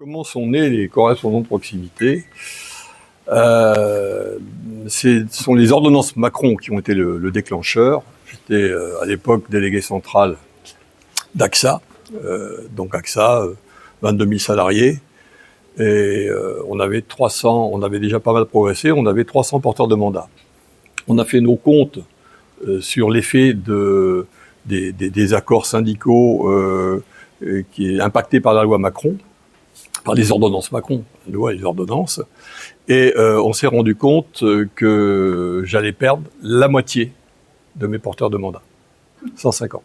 Comment sont nés les correspondants de proximité? Ce sont les ordonnances Macron qui ont été le déclencheur. J'étais à l'époque délégué central d'AXA, donc AXA, 22 000 salariés, et on avait déjà pas mal progressé, on avait 300 porteurs de mandat. On a fait nos comptes sur l'effet des accords syndicaux qui est impacté par la loi Macron, par les ordonnances Macron, la loi et les ordonnances, et on s'est rendu compte que j'allais perdre la moitié de mes porteurs de mandat, 150.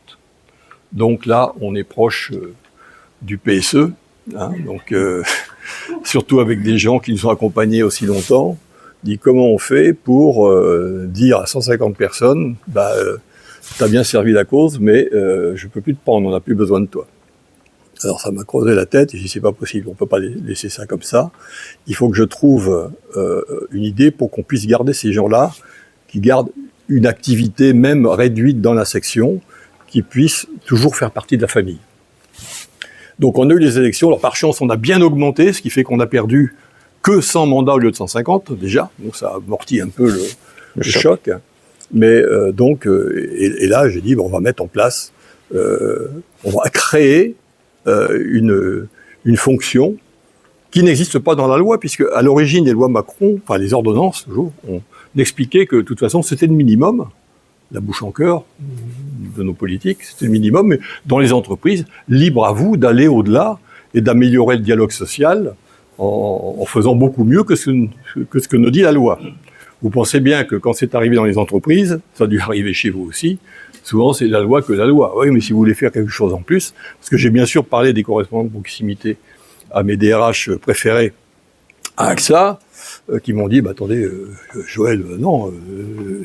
Donc là, on est proche du PSE, hein, donc surtout avec des gens qui nous ont accompagnés aussi longtemps. Dit comment on fait pour dire à 150 personnes, t'as bien servi la cause, mais je peux plus te prendre, on n'a plus besoin de toi. Alors ça m'a creusé la tête, et j'ai dit c'est pas possible, on peut pas laisser ça comme ça. Il faut que je trouve une idée pour qu'on puisse garder ces gens-là, qui gardent une activité même réduite dans la section, qui puissent toujours faire partie de la famille. Donc on a eu les élections, alors par chance on a bien augmenté, ce qui fait qu'on a perdu que 100 mandats au lieu de 150 déjà, donc ça amortit un peu le choc. Mais et là j'ai dit on va mettre en place, on va créer une fonction qui n'existe pas dans la loi, puisque à l'origine des lois Macron, enfin les ordonnances toujours, on expliquait que de toute façon c'était le minimum, la bouche en cœur de nos politiques, c'était le minimum, mais dans les entreprises, libre à vous d'aller au-delà et d'améliorer le dialogue social en faisant beaucoup mieux que ce que nous dit la loi. Vous pensez bien que quand c'est arrivé dans les entreprises, ça a dû arriver chez vous aussi, souvent c'est la loi que la loi. Oui, mais si vous voulez faire quelque chose en plus, parce que j'ai bien sûr parlé des correspondants de proximité à mes DRH préférés à AXA, qui m'ont dit, attendez, Joël, non,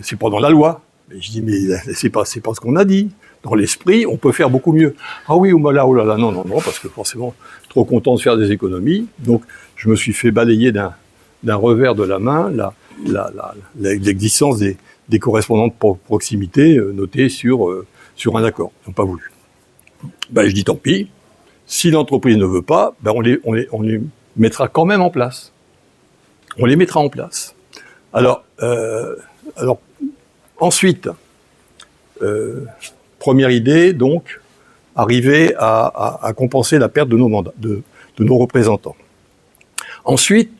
c'est pas dans la loi. Et je dis, mais c'est pas ce qu'on a dit. Dans l'esprit, on peut faire beaucoup mieux. Ah oui, oh là là, non, parce que forcément, trop content de faire des économies. Donc, je me suis fait balayer d'un revers de la main l'existence des correspondants de proximité notés sur un accord. Ils n'ont pas voulu. Je dis tant pis. Si l'entreprise ne veut pas, on les mettra quand même en place. On les mettra en place. Alors ensuite, première idée, donc, arriver à compenser la perte de nos mandats, de nos représentants. Ensuite,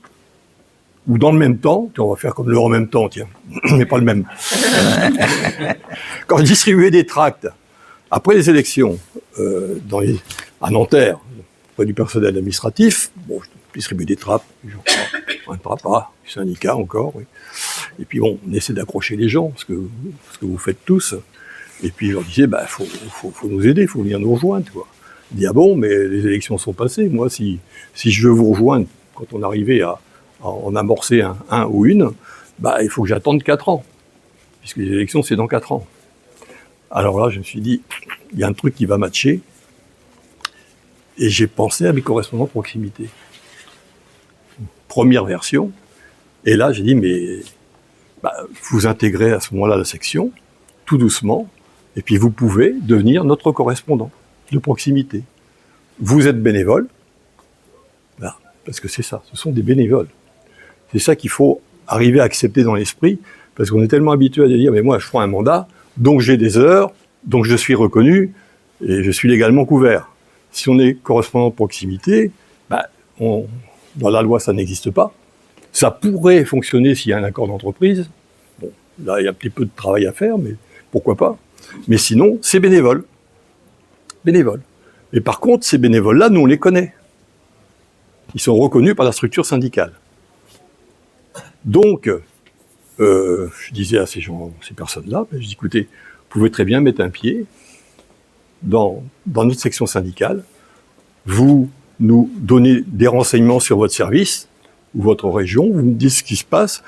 ou dans le même temps, on va faire comme le en même temps, tiens, mais pas le même. Quand je distribuais des tracts, après les élections, à Nanterre, auprès du personnel administratif, je distribue des tracts, un papa, du syndicat encore, oui. Et puis on essaie d'accrocher les gens, ce que vous faites tous. Et puis je leur disais, faut nous aider, faut venir nous rejoindre, quoi. Je dis, ah bon, mais les élections sont passées. Moi, si je veux vous rejoindre, quand on arrivait à en amorcer un ou une, il faut que j'attende 4 ans. Puisque les élections, c'est dans 4 ans. Alors là, je me suis dit, il y a un truc qui va matcher. Et j'ai pensé à mes correspondants de proximité. Première version. Et là, j'ai dit, mais vous intégrez à ce moment-là la section, tout doucement, et puis vous pouvez devenir notre correspondant de proximité. Vous êtes bénévole, parce que c'est ça, ce sont des bénévoles. C'est ça qu'il faut arriver à accepter dans l'esprit, parce qu'on est tellement habitué à dire, mais moi je prends un mandat, donc j'ai des heures, donc je suis reconnu, et je suis légalement couvert. Si on est correspondant de proximité, dans la loi ça n'existe pas. Ça pourrait fonctionner s'il y a un accord d'entreprise. Bon, là il y a un petit peu de travail à faire, mais pourquoi pas. Mais sinon, c'est bénévole. Bénévole. Et par contre, ces bénévoles-là, nous on les connaît. Ils sont reconnus par la structure syndicale. Donc, je disais à ces personnes-là, je dis, écoutez, vous pouvez très bien mettre un pied dans notre section syndicale, vous nous donnez des renseignements sur votre service ou votre région, vous me dites ce qui se passe,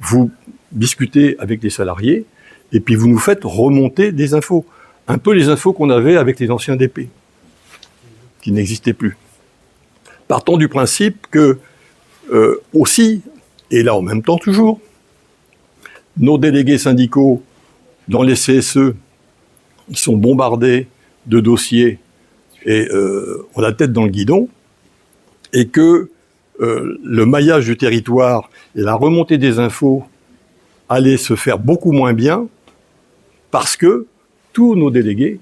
vous discutez avec les salariés, et puis vous nous faites remonter des infos. Un peu les infos qu'on avait avec les anciens DP, qui n'existaient plus. Partons du principe que, aussi, et là en même temps toujours, nos délégués syndicaux dans les CSE sont bombardés de dossiers et ont la tête dans le guidon, et que le maillage du territoire et la remontée des infos allaient se faire beaucoup moins bien parce que tous nos délégués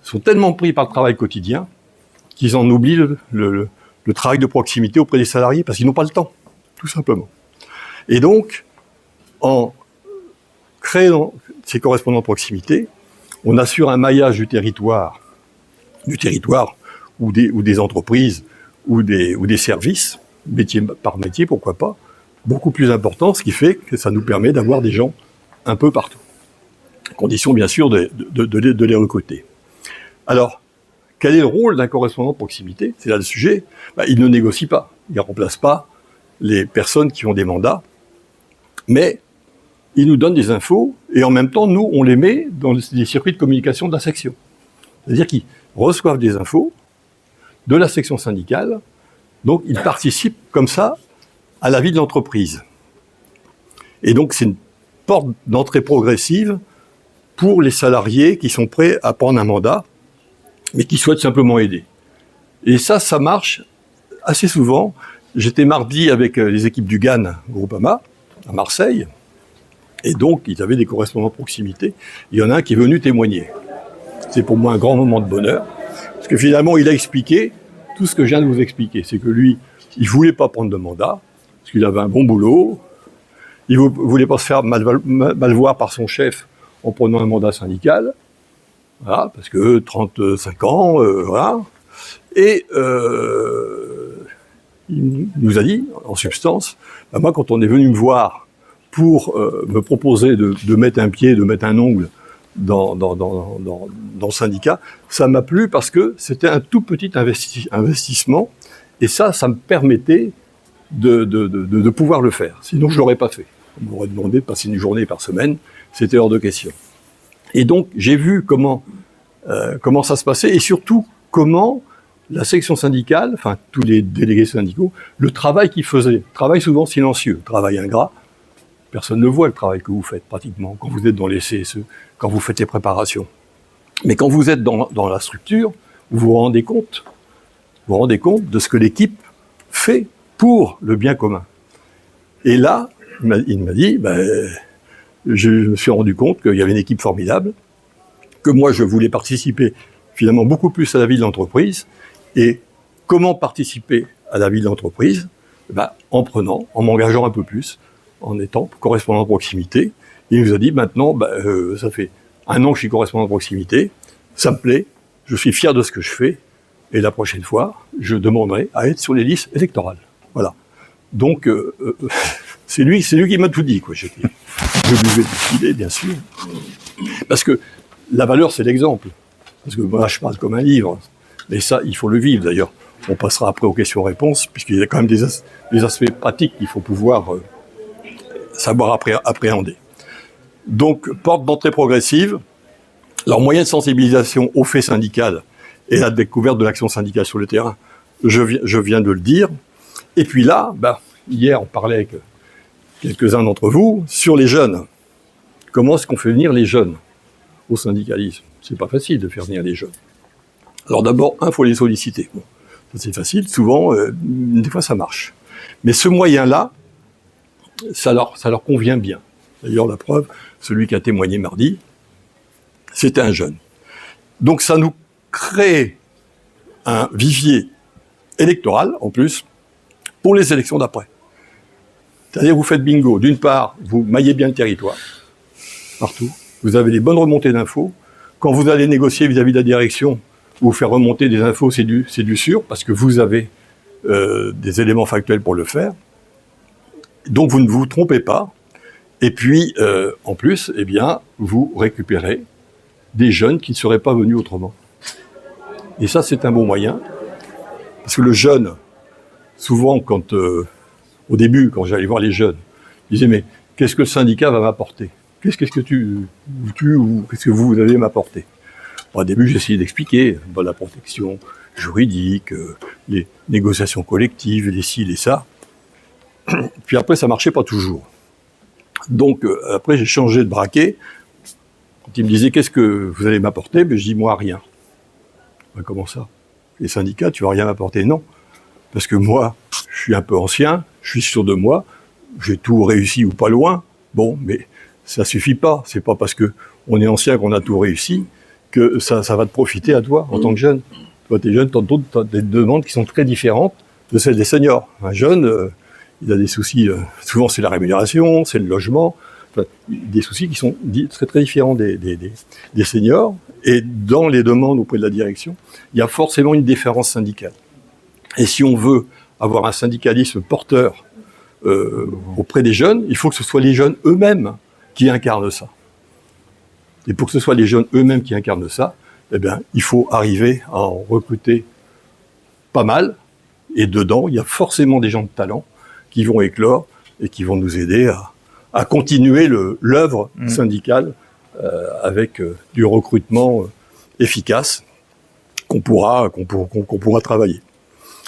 sont tellement pris par le travail quotidien qu'ils en oublient le travail de proximité auprès des salariés parce qu'ils n'ont pas le temps, tout simplement. Et donc, en créant ces correspondants de proximité, on assure un maillage du territoire ou des entreprises ou des services, métier par métier, pourquoi pas, beaucoup plus important, ce qui fait que ça nous permet d'avoir des gens un peu partout. Condition, bien sûr, de les recruter. Alors, quel est le rôle d'un correspondant de proximité? C'est là le sujet. Il ne négocie pas, il ne remplace pas les personnes qui ont des mandats, mais il nous donne des infos, et en même temps, nous, on les met dans les circuits de communication de la section. C'est-à-dire qu'ils reçoivent des infos de la section syndicale, donc ils participent comme ça à la vie de l'entreprise. Et donc c'est une porte d'entrée progressive pour les salariés qui sont prêts à prendre un mandat, mais qui souhaitent simplement aider. Et ça marche assez souvent. J'étais mardi avec les équipes du GAN Groupama, à Marseille, et donc ils avaient des correspondants de proximité. Il y en a un qui est venu témoigner. C'est pour moi un grand moment de bonheur, parce que finalement il a expliqué tout ce que je viens de vous expliquer. C'est que lui, il voulait pas prendre de mandat, parce qu'il avait un bon boulot, il voulait pas se faire mal voir par son chef en prenant un mandat syndical, voilà, parce que 35 ans, voilà. Et il nous a dit, en substance, moi quand on est venu me voir pour me proposer de mettre un pied, de mettre un ongle dans le syndicat, ça m'a plu parce que c'était un tout petit investissement, et ça me permettait de pouvoir le faire. Sinon, je ne l'aurais pas fait. On m'aurait demandé de passer une journée par semaine, c'était hors de question. Et donc, j'ai vu comment ça se passait, et surtout, comment la section syndicale, enfin, tous les délégués syndicaux, le travail qu'ils faisaient, travail souvent silencieux, travail ingrat, personne ne voit le travail que vous faites pratiquement quand vous êtes dans les CSE, quand vous faites les préparations. Mais quand vous êtes dans la structure, vous vous rendez compte de ce que l'équipe fait pour le bien commun. Et là, il m'a dit, je me suis rendu compte qu'il y avait une équipe formidable, que moi je voulais participer finalement beaucoup plus à la vie de l'entreprise. Et comment participer à la vie de l'entreprise? En m'engageant un peu plus, en étant correspondant de proximité. Il nous a dit, maintenant, ça fait 1 an que je suis correspondant de proximité, ça me plaît, je suis fier de ce que je fais, et la prochaine fois, je demanderai à être sur les listes électorales. Voilà. Donc, c'est lui qui m'a tout dit, quoi. Je buvais du filet, bien sûr. Parce que la valeur, c'est l'exemple. Parce que moi, je parle comme un livre. Mais ça, il faut le vivre, d'ailleurs. On passera après aux questions-réponses, puisqu'il y a quand même des aspects pratiques qu'il faut pouvoir savoir appréhender. Donc, porte d'entrée progressive, leur moyen de sensibilisation au fait syndical et la découverte de l'action syndicale sur le terrain, je viens de le dire. Et puis là, hier, on parlait avec quelques-uns d'entre vous sur les jeunes. Comment est-ce qu'on fait venir les jeunes au syndicalisme? C'est pas facile de faire venir les jeunes. Alors d'abord, il faut les solliciter. Bon, ça c'est facile, souvent, des fois ça marche. Mais ce moyen-là, ça leur convient bien. D'ailleurs, la preuve, celui qui a témoigné mardi, c'était un jeune. Donc ça nous crée un vivier électoral, en plus, pour les élections d'après. C'est-à-dire, vous faites bingo. D'une part, vous maillez bien le territoire, partout. Vous avez des bonnes remontées d'infos. Quand vous allez négocier vis-à-vis de la direction, vous faire remonter des infos, c'est du sûr, parce que vous avez des éléments factuels pour le faire. Donc, vous ne vous trompez pas. Et puis, en plus, vous récupérez des jeunes qui ne seraient pas venus autrement. Et ça, c'est un bon moyen. Parce que le jeune, souvent, au début, quand j'allais voir les jeunes, ils disaient, mais qu'est-ce que le syndicat va m'apporter? Qu'est-ce que vous allez m'apporter? Au début, j'ai essayé d'expliquer la protection juridique, les négociations collectives, les ci, les ça. Puis après, ça marchait pas toujours. Donc, après, j'ai changé de braquet. Quand ils me disaient, qu'est-ce que vous allez m'apporter? Je dis, moi, rien. Comment ça? Les syndicats, tu vas rien m'apporter? Non. parce que moi, je suis un peu ancien, je suis sûr de moi, j'ai tout réussi ou pas loin. Bon, mais ça suffit pas. C'est pas parce que on est ancien qu'on a tout réussi que ça va te profiter à toi en tant que jeune. Toi, t'es jeune, t'as des demandes qui sont très différentes de celles des seniors. Un jeune, il a des soucis, souvent c'est la rémunération, c'est le logement, enfin, des soucis qui sont très très différents des seniors. Et dans les demandes auprès de la direction, il y a forcément une différence syndicale. Et si on veut avoir un syndicalisme porteur auprès des jeunes, il faut que ce soit les jeunes eux-mêmes qui incarnent ça. Et pour que ce soit les jeunes eux-mêmes qui incarnent ça, eh bien, il faut arriver à en recruter pas mal. Et dedans, il y a forcément des gens de talent qui vont éclore et qui vont nous aider à continuer l'œuvre syndicale avec du recrutement efficace qu'on pourra travailler.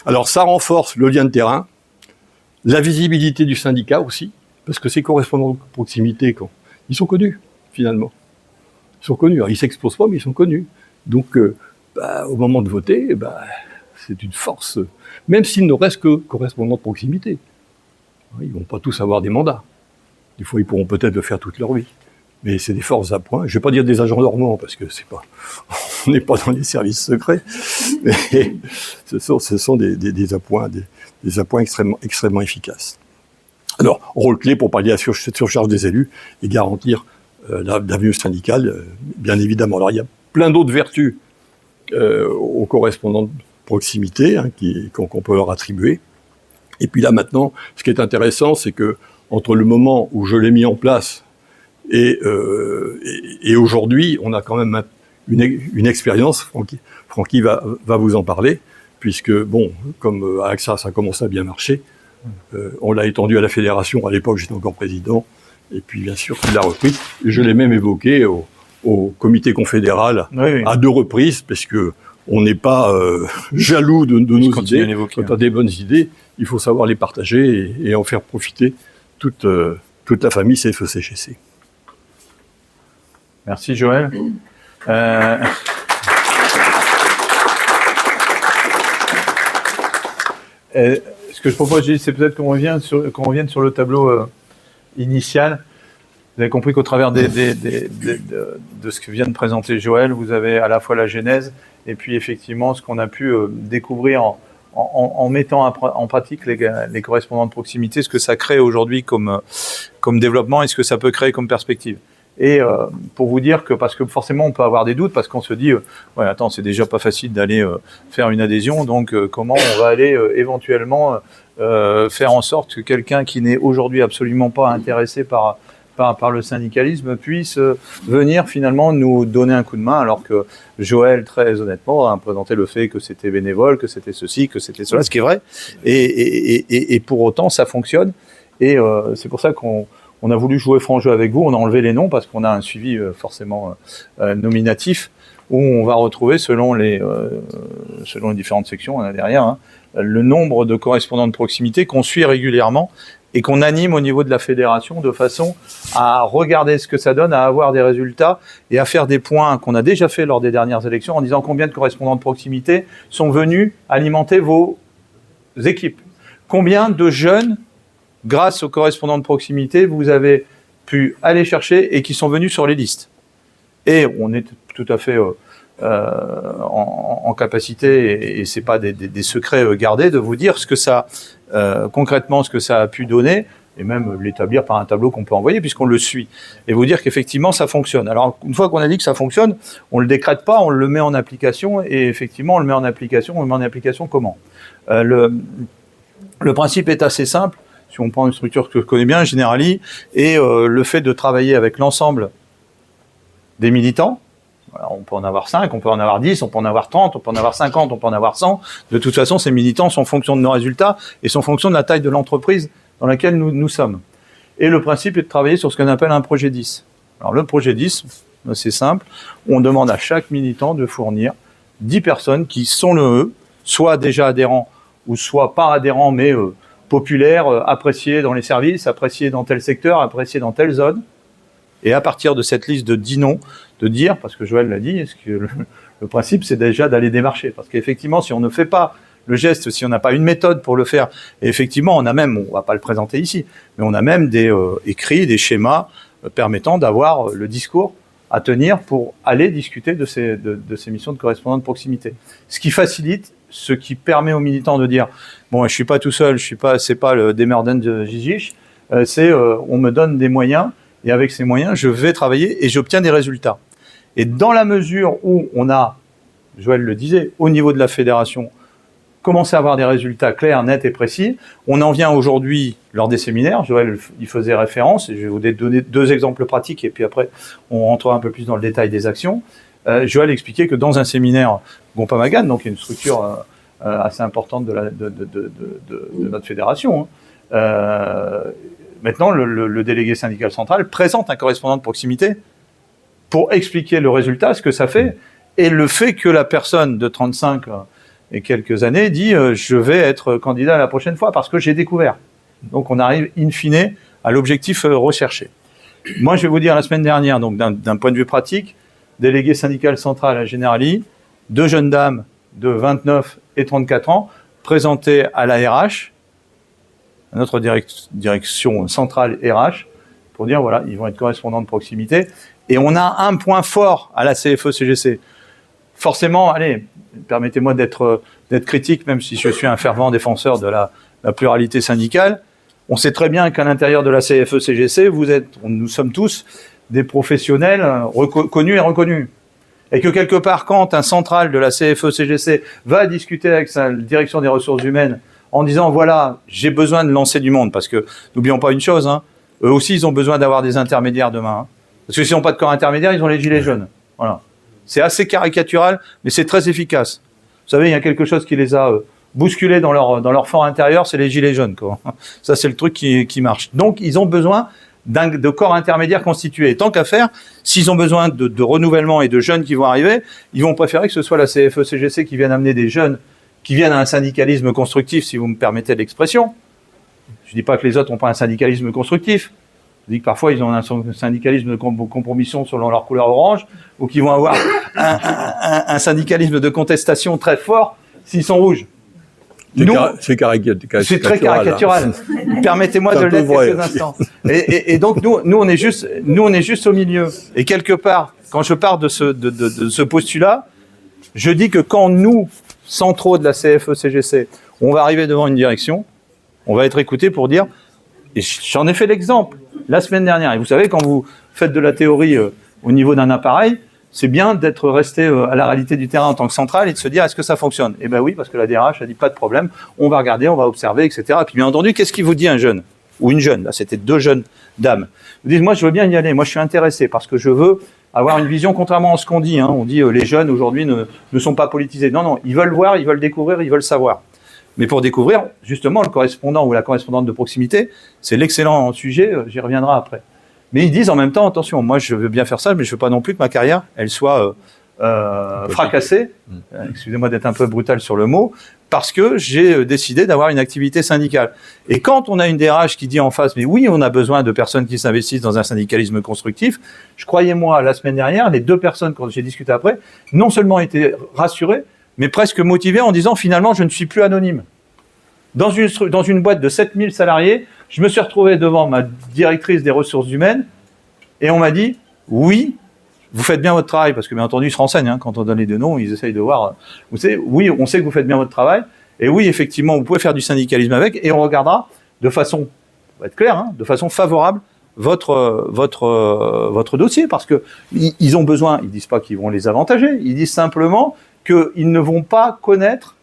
Alors ça renforce le lien de terrain, la visibilité du syndicat aussi, parce que ces correspondants de proximité, ils sont connus finalement. Ils sont connus. Alors, ils s'exposent pas, mais ils sont connus. Donc, au moment de voter, c'est une force. Même s'ils ne restent que correspondants de proximité. Ils vont pas tous avoir des mandats. Des fois, ils pourront peut-être le faire toute leur vie. Mais c'est des forces à point. Je vais pas dire des agents normaux, parce que on n'est pas dans les services secrets. Mais ce sont des appoints extrêmement efficaces. Alors, rôle clé pour pallier à cette surcharge des élus et garantir l'avenue syndicale, bien évidemment. Alors, il y a plein d'autres vertus aux correspondants de proximité qu'on peut leur attribuer. Et puis là, maintenant, ce qui est intéressant, c'est que entre le moment où je l'ai mis en place et aujourd'hui, on a quand même une expérience. Francky va vous en parler, puisque, bon, comme à AXA, ça a commencé à bien marcher, on l'a étendu à la fédération. À l'époque, j'étais encore président. Et puis, bien sûr, il l'a repris. Je l'ai même évoqué au comité confédéral à 2 reprises, parce que on n'est pas jaloux de nos idées. Quand tu as des bonnes idées, il faut savoir les partager et en faire profiter toute la famille CFE-CGC. Merci Joël. Ce que je propose, Gilles, c'est peut-être qu'on revienne sur le tableau initial. Vous avez compris qu'au travers de ce que vient de présenter Joël, vous avez à la fois la genèse et puis effectivement ce qu'on a pu découvrir en mettant en pratique les correspondants de proximité, ce que ça crée aujourd'hui comme développement et ce que ça peut créer comme perspective. Et pour vous dire que, parce que forcément on peut avoir des doutes, parce qu'on se dit ouais, attends, c'est déjà pas facile d'aller faire une adhésion, donc comment on va aller éventuellement faire en sorte que quelqu'un qui n'est aujourd'hui absolument pas intéressé par le syndicalisme puisse venir finalement nous donner un coup de main, alors que Joël, très honnêtement, a présenté le fait que c'était bénévole, que c'était ceci, que c'était cela, ce qui est vrai, et pour autant ça fonctionne, et c'est pour ça qu'on a voulu jouer franc jeu avec vous. On a enlevé les noms parce qu'on a un suivi forcément nominatif, où on va retrouver selon les différentes sections, on a derrière, le nombre de correspondants de proximité qu'on suit régulièrement et qu'on anime au niveau de la fédération de façon à regarder ce que ça donne, à avoir des résultats et à faire des points qu'on a déjà fait lors des dernières élections en disant combien de correspondants de proximité sont venus alimenter vos équipes. Combien de jeunes, grâce aux correspondants de proximité, vous avez pu aller chercher et qui sont venus sur les listes. Et on est tout à fait en capacité, et c'est pas des secrets gardés, de vous dire ce que ça, concrètement, ce que ça a pu donner, et même l'établir par un tableau qu'on peut envoyer, puisqu'on le suit, et vous dire qu'effectivement ça fonctionne. Alors, une fois qu'on a dit que ça fonctionne, on le décrète pas, on le met en application, et effectivement, on le met en application comment ? Le principe est assez simple. Si on prend une structure que je connais bien, Generali, et le fait de travailler avec l'ensemble des militants, alors on peut en avoir 5, on peut en avoir 10, on peut en avoir 30, on peut en avoir 50, on peut en avoir 100. De toute façon, ces militants sont en fonction de nos résultats et sont en fonction de la taille de l'entreprise dans laquelle nous sommes. Et le principe est de travailler sur ce qu'on appelle un projet 10. Alors le projet 10, c'est simple, on demande à chaque militant de fournir 10 personnes qui sont eux, soit déjà adhérents ou soit pas adhérents, mais populaires, appréciés dans les services, appréciés dans tel secteur, appréciés dans telle zone. Et à partir de cette liste de 10 noms, de dire, parce que Joël l'a dit, le principe c'est déjà d'aller démarcher. Parce qu'effectivement, si on ne fait pas le geste, si on n'a pas une méthode pour le faire. Et effectivement, on a même, on va pas le présenter ici, mais on a même des écrits, des schémas permettant d'avoir le discours à tenir pour aller discuter de ces missions de correspondant de proximité. Ce qui facilite, ce qui permet aux militants de dire bon, je suis pas tout seul, c'est pas le Demerden de Gigich, on me donne des moyens et avec ces moyens, je vais travailler et j'obtiens des résultats. Et dans la mesure où on a, Joël le disait, au niveau de la fédération, commencer à avoir des résultats clairs, nets et précis. On en vient aujourd'hui, lors des séminaires, Joël y faisait référence, et je vais vous donner 2 exemples pratiques, et puis après, on rentrera un peu plus dans le détail des actions. Joël expliquait que dans un séminaire Gonpa-Magan, donc une structure assez importante de notre fédération, maintenant, le délégué syndical central présente un correspondant de proximité pour expliquer le résultat, ce que ça fait, et le fait que la personne de 35 et quelques années dit je vais être candidat la prochaine fois parce que j'ai découvert. Donc on arrive in fine à l'objectif recherché. Moi je vais vous dire la semaine dernière, donc d'un point de vue pratique, délégué syndical central à Generali, 2 jeunes dames de 29 et 34 ans présentées à la RH, à notre direction centrale RH, pour dire voilà, ils vont être correspondants de proximité. Et on a un point fort à la CFE-CGC. Forcément, allez, permettez-moi d'être critique, même si je suis un fervent défenseur de la pluralité syndicale. On sait très bien qu'à l'intérieur de la CFE-CGC, nous sommes tous des professionnels connus et reconnus. Et que quelque part, quand un central de la CFE-CGC va discuter avec sa direction des ressources humaines en disant, voilà, j'ai besoin de lancer du monde, parce que n'oublions pas une chose, eux aussi, ils ont besoin d'avoir des intermédiaires demain. Parce que s'ils n'ont pas de corps intermédiaire, ils ont les gilets jaunes. Voilà. C'est assez caricatural, mais c'est très efficace. Vous savez, il y a quelque chose qui les a bousculés dans leur fort intérieur, c'est les gilets jaunes, quoi. Ça, c'est le truc qui marche. Donc, ils ont besoin de corps intermédiaires constitués. Et tant qu'à faire, s'ils ont besoin de renouvellement et de jeunes qui vont arriver, ils vont préférer que ce soit la CFE-CGC qui vienne amener des jeunes qui viennent à un syndicalisme constructif, si vous me permettez l'expression. Je ne dis pas que les autres n'ont pas un syndicalisme constructif. Je dis que parfois, ils ont un syndicalisme de compromission selon leur couleur orange, ou qu'ils vont avoir un syndicalisme de contestation très fort s'ils sont rouges. C'est caricatural. C'est très caricatural. Permettez-moi de le dire quelques instants. Et donc, nous, on est juste au milieu. Et quelque part, quand je pars de ce postulat, je dis que quand nous, centraux de la CFE-CGC, on va arriver devant une direction, on va être écouté pour dire, et j'en ai fait l'exemple la semaine dernière. Et vous savez, quand vous faites de la théorie au niveau d'un appareil, c'est bien d'être resté à la réalité du terrain en tant que centrale et de se dire, est-ce que ça fonctionne? Eh bien oui, parce que la DRH a dit, pas de problème, on va regarder, on va observer, etc. Et puis bien entendu, qu'est-ce qu'il vous dit un jeune? Ou une jeune? Là, c'était 2 jeunes dames. Ils disent, moi, je veux bien y aller, moi, je suis intéressé parce que je veux avoir une vision, contrairement à ce qu'on dit. On dit, les jeunes, aujourd'hui, ne sont pas politisés. Non, ils veulent voir, ils veulent découvrir, ils veulent savoir. Mais pour découvrir, justement, le correspondant ou la correspondante de proximité, c'est l'excellent sujet, j'y reviendrai après. Mais ils disent en même temps, attention, moi je veux bien faire ça, mais je veux pas non plus que ma carrière, elle soit fracassée, excusez-moi d'être un peu brutal sur le mot, parce que j'ai décidé d'avoir une activité syndicale. Et quand on a une DRH qui dit en face, mais oui, on a besoin de personnes qui s'investissent dans un syndicalisme constructif, croyez-moi, la semaine dernière, les 2 personnes, quand j'ai discuté après, non seulement étaient rassurées, mais presque motivées en disant, finalement, je ne suis plus anonyme. Dans une boîte de 7000 salariés, je me suis retrouvé devant ma directrice des ressources humaines et on m'a dit, oui, vous faites bien votre travail, parce que bien entendu, ils se renseignent, quand on donne les 2 noms, ils essayent de voir, vous savez, oui, on sait que vous faites bien votre travail, et oui, effectivement, vous pouvez faire du syndicalisme avec, et on regardera de façon, on va être clair, de façon favorable, votre dossier, parce que ils ont besoin, ils disent pas qu'ils vont les avantager, ils disent simplement qu'ils ne vont pas connaître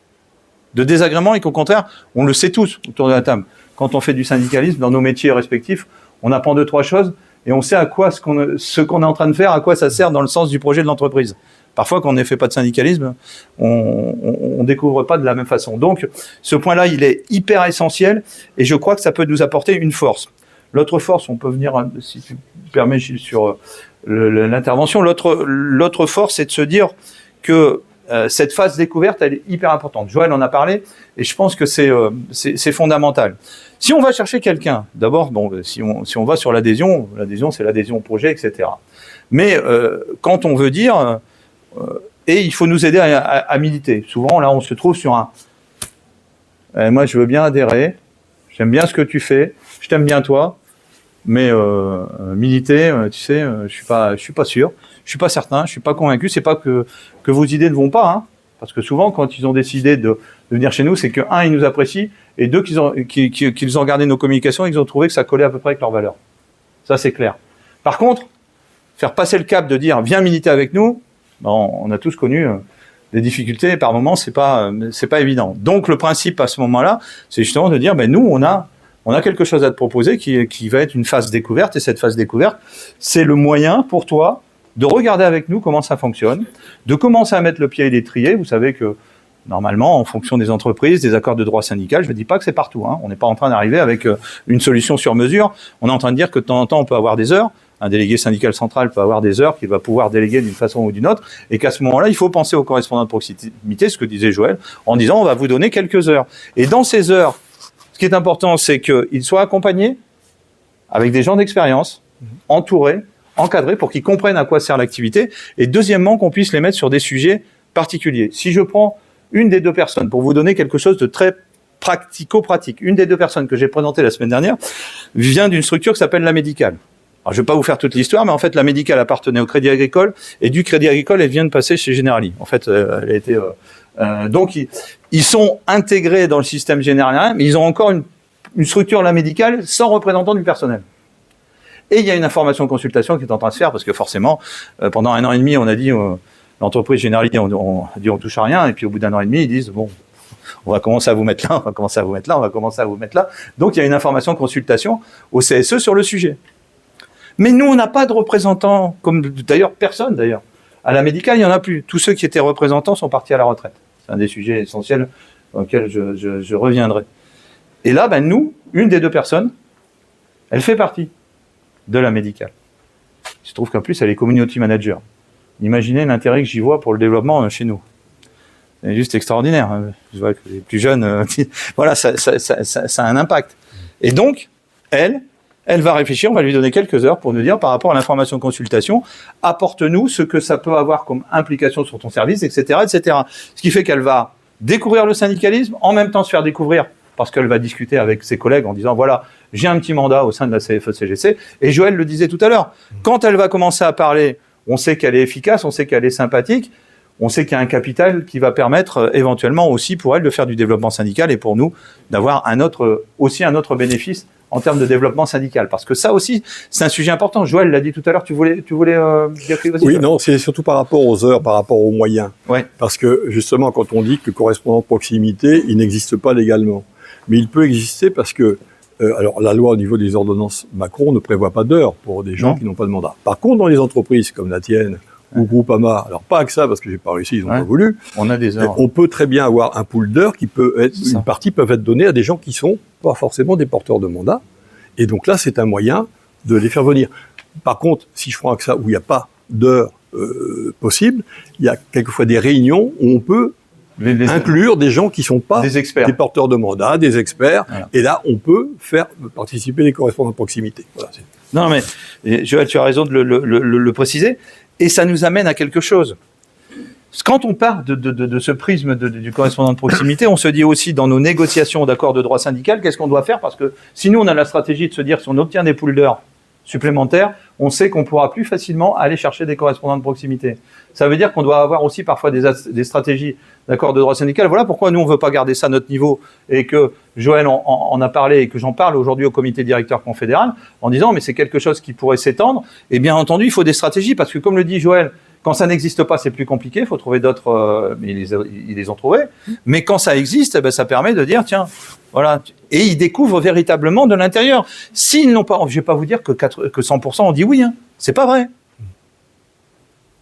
de désagréments et qu'au contraire, on le sait tous autour de la table. Quand on fait du syndicalisme dans nos métiers respectifs, on apprend 2-3 choses et on sait à quoi ce qu'on est en train de faire, à quoi ça sert dans le sens du projet de l'entreprise. Parfois, quand on ne fait pas de syndicalisme, on découvre pas de la même façon. Donc, ce point-là, il est hyper essentiel et je crois que ça peut nous apporter une force. L'autre force, on peut venir, si tu permets, Gilles, sur l'intervention. L'autre force, c'est de se dire que cette phase découverte, elle est hyper importante. Joël en a parlé, et je pense que c'est fondamental. Si on va chercher quelqu'un, d'abord, si on va sur l'adhésion, c'est l'adhésion au projet, etc. Mais quand on veut dire, et il faut nous aider à militer. Souvent, là, on se trouve sur Moi, je veux bien adhérer. J'aime bien ce que tu fais. Je t'aime bien toi. Mais militer, tu sais, je suis pas sûr. Je suis pas certain. Je suis pas convaincu. C'est pas que vos idées ne vont pas, hein. Parce que souvent, quand ils ont décidé de venir chez nous, c'est que, un, ils nous apprécient, et deux, qu'ils ont regardé nos communications et qu'ils ont trouvé que ça collait à peu près avec leurs valeurs. Ça, c'est clair. Par contre, faire passer le cap de dire, viens militer avec nous, bon, on a tous connu des difficultés, et par moments, c'est pas évident. Donc, le principe, à ce moment-là, c'est justement de dire, ben, nous, on a quelque chose à te proposer qui va être une phase découverte, et cette phase découverte, c'est le moyen pour toi de regarder avec nous comment ça fonctionne, de commencer à mettre le pied à l'étrier. Vous savez que, normalement, en fonction des entreprises, des accords de droit syndical, je ne dis pas que c'est partout, hein. On n'est pas en train d'arriver avec une solution sur mesure. On est en train de dire que de temps en temps, on peut avoir des heures. Un délégué syndical central peut avoir des heures qu'il va pouvoir déléguer d'une façon ou d'une autre, et qu'à ce moment-là, il faut penser aux correspondants de proximité, ce que disait Joël, en disant on va vous donner quelques heures. Et dans ces heures, ce qui est important, c'est qu'ils soient accompagnés avec des gens d'expérience, entourés, encadrés, pour qu'ils comprennent à quoi sert l'activité, et deuxièmement, qu'on puisse les mettre sur des sujets particuliers. Si je prends une des deux personnes, pour vous donner quelque chose de très pratico-pratique, une des deux personnes que j'ai présentées la semaine dernière vient d'une structure qui s'appelle la Médicale. Alors, je ne vais pas vous faire toute l'histoire, mais en fait, la Médicale appartenait au Crédit Agricole, et du Crédit Agricole, elle vient de passer chez Generali. En fait, elle a été... donc, ils sont intégrés dans le système Generali, mais ils ont encore une structure, la Médicale, sans représentant du personnel. Et il y a une information-consultation qui est en train de se faire, parce que forcément, pendant 1 an et demi, on a dit, l'entreprise Generali, on dit on touche à rien, et puis au bout d'1 an et demi, ils disent, bon, on va commencer à vous mettre là, on va commencer à vous mettre là, on va commencer à vous mettre là. Donc, il y a une information-consultation au CSE sur le sujet. Mais nous, on n'a pas de représentants, comme d'ailleurs personne d'ailleurs. À la Médicale, il n'y en a plus. Tous ceux qui étaient représentants sont partis à la retraite. C'est un des sujets essentiels auxquels je reviendrai. Et là, ben, nous, une des deux personnes, elle fait partie de la Médicale. Il se trouve qu'en plus, elle est community manager. Imaginez l'intérêt que j'y vois pour le développement chez nous. C'est juste extraordinaire. Je vois que les plus jeunes, voilà, ça a un impact. Et donc, elle va réfléchir, on va lui donner quelques heures pour nous dire, par rapport à l'information consultation, apporte-nous ce que ça peut avoir comme implication sur ton service, etc., etc. Ce qui fait qu'elle va découvrir le syndicalisme, en même temps se faire découvrir, parce qu'elle va discuter avec ses collègues en disant, voilà, j'ai un petit mandat au sein de la CFE-CGC, et Joël le disait tout à l'heure, quand elle va commencer à parler, on sait qu'elle est efficace, on sait qu'elle est sympathique, on sait qu'il y a un capital qui va permettre éventuellement aussi pour elle de faire du développement syndical, et pour nous d'avoir aussi un autre bénéfice en termes de développement syndical. Parce que ça aussi, c'est un sujet important. Joël l'a dit tout à l'heure, tu voulais dire quelque chose? Oui, non, c'est surtout par rapport aux heures, par rapport aux moyens. Ouais. Parce que, justement, quand on dit que correspondant de proximité, il n'existe pas légalement. Mais il peut exister parce que, alors, la loi au niveau des ordonnances Macron ne prévoit pas d'heures pour des gens qui n'ont pas de mandat. Par contre, dans les entreprises comme la tienne, ou Groupama, alors pas AXA parce que j'ai pas réussi, ils n'ont pas voulu. On a des heures. On peut très bien avoir un pool d'heures qui peut être, une partie peuvent être donnée à des gens qui sont pas forcément des porteurs de mandat. Et donc là, c'est un moyen de les faire venir. Par contre, si je prends AXA où il n'y a pas d'heures possibles, il y a quelquefois des réunions où on peut inclure des gens qui ne sont pas des porteurs de mandat, des experts. Voilà. Et là, on peut faire participer les correspondants de proximité. Voilà, non, mais Joël, tu as raison de le préciser. Et ça nous amène à quelque chose. Quand on part de ce prisme du correspondant de proximité, on se dit aussi dans nos négociations d'accords de droit syndical, qu'est-ce qu'on doit faire? Parce que si nous, on a la stratégie de se dire, si on obtient des pools d'heures supplémentaires, on sait qu'on pourra plus facilement aller chercher des correspondants de proximité. Ça veut dire qu'on doit avoir aussi parfois des stratégies d'accords de droit syndical. Voilà pourquoi nous, on ne veut pas garder ça à notre niveau, et que Joël en a parlé, et que j'en parle aujourd'hui au comité directeur confédéral, en disant, mais c'est quelque chose qui pourrait s'étendre. Et bien entendu, il faut des stratégies, parce que comme le dit Joël, quand ça n'existe pas, c'est plus compliqué, il faut trouver d'autres, mais ils les ont trouvés. Mais quand ça existe, ben, ça permet de dire, tiens, voilà. Et ils découvrent véritablement de l'intérieur. S'ils n'ont pas, je ne vais pas vous dire que 100% ont dit oui, hein. C'est pas vrai.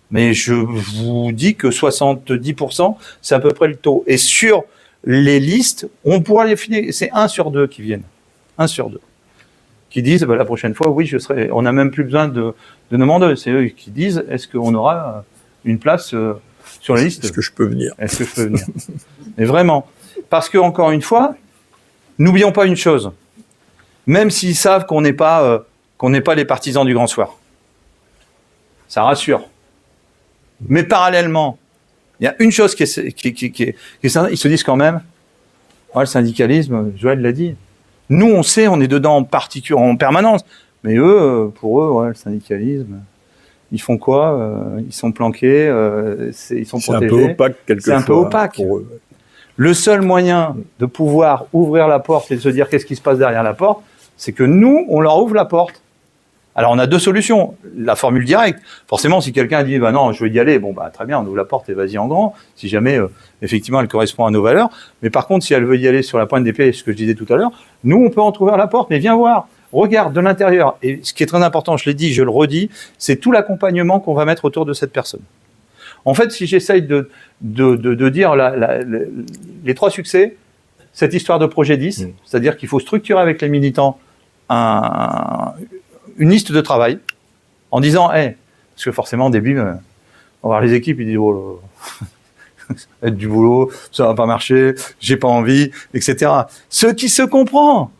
Mais je vous dis que 70%, c'est à peu près le taux. Et sur les listes, on pourra les finir, c'est 1 sur 2 qui viennent. 1 sur 2. Qui disent, bah, la prochaine fois, oui, je serai. On n'a même plus besoin de demandeurs. C'est eux qui disent, est-ce qu'on aura une place sur la liste? Est-ce que je peux venir? Est-ce que je peux venir? Mais vraiment. Parce que, encore une fois, n'oublions pas une chose. Même s'ils savent qu'on n'est pas les partisans du grand soir. Ça rassure. Mais parallèlement, il y a une chose qui est ils se disent quand même, le syndicalisme, Joël l'a dit. Nous, on sait, on est dedans en permanence. Mais eux, pour eux, le syndicalisme, ils font quoi? Ils sont planqués, ils sont protégés. C'est un peu opaque, quelquefois. C'est un peu opaque. Pour eux. Le seul moyen de pouvoir ouvrir la porte et de se dire qu'est-ce qui se passe derrière la porte, c'est que nous, on leur ouvre la porte. Alors, on a deux solutions. La formule directe. Forcément, si quelqu'un dit, non, je veux y aller, très bien, on ouvre la porte et vas-y en grand. Si jamais, effectivement, elle correspond à nos valeurs. Mais par contre, si elle veut y aller sur la pointe des pieds, ce que je disais tout à l'heure, nous, on peut entrouvrir la porte, mais viens voir. Regarde de l'intérieur. Et ce qui est très important, je l'ai dit, je le redis, c'est tout l'accompagnement qu'on va mettre autour de cette personne. En fait, si j'essaye de dire les 3 succès, cette histoire de projet 10, c'est-à-dire qu'il faut structurer avec les militants une liste de travail en disant, parce que forcément, au début, on va voir les équipes, ils disent, oh là, ça va être du boulot, ça va pas marcher, j'ai pas envie, etc. Ce qui se comprend.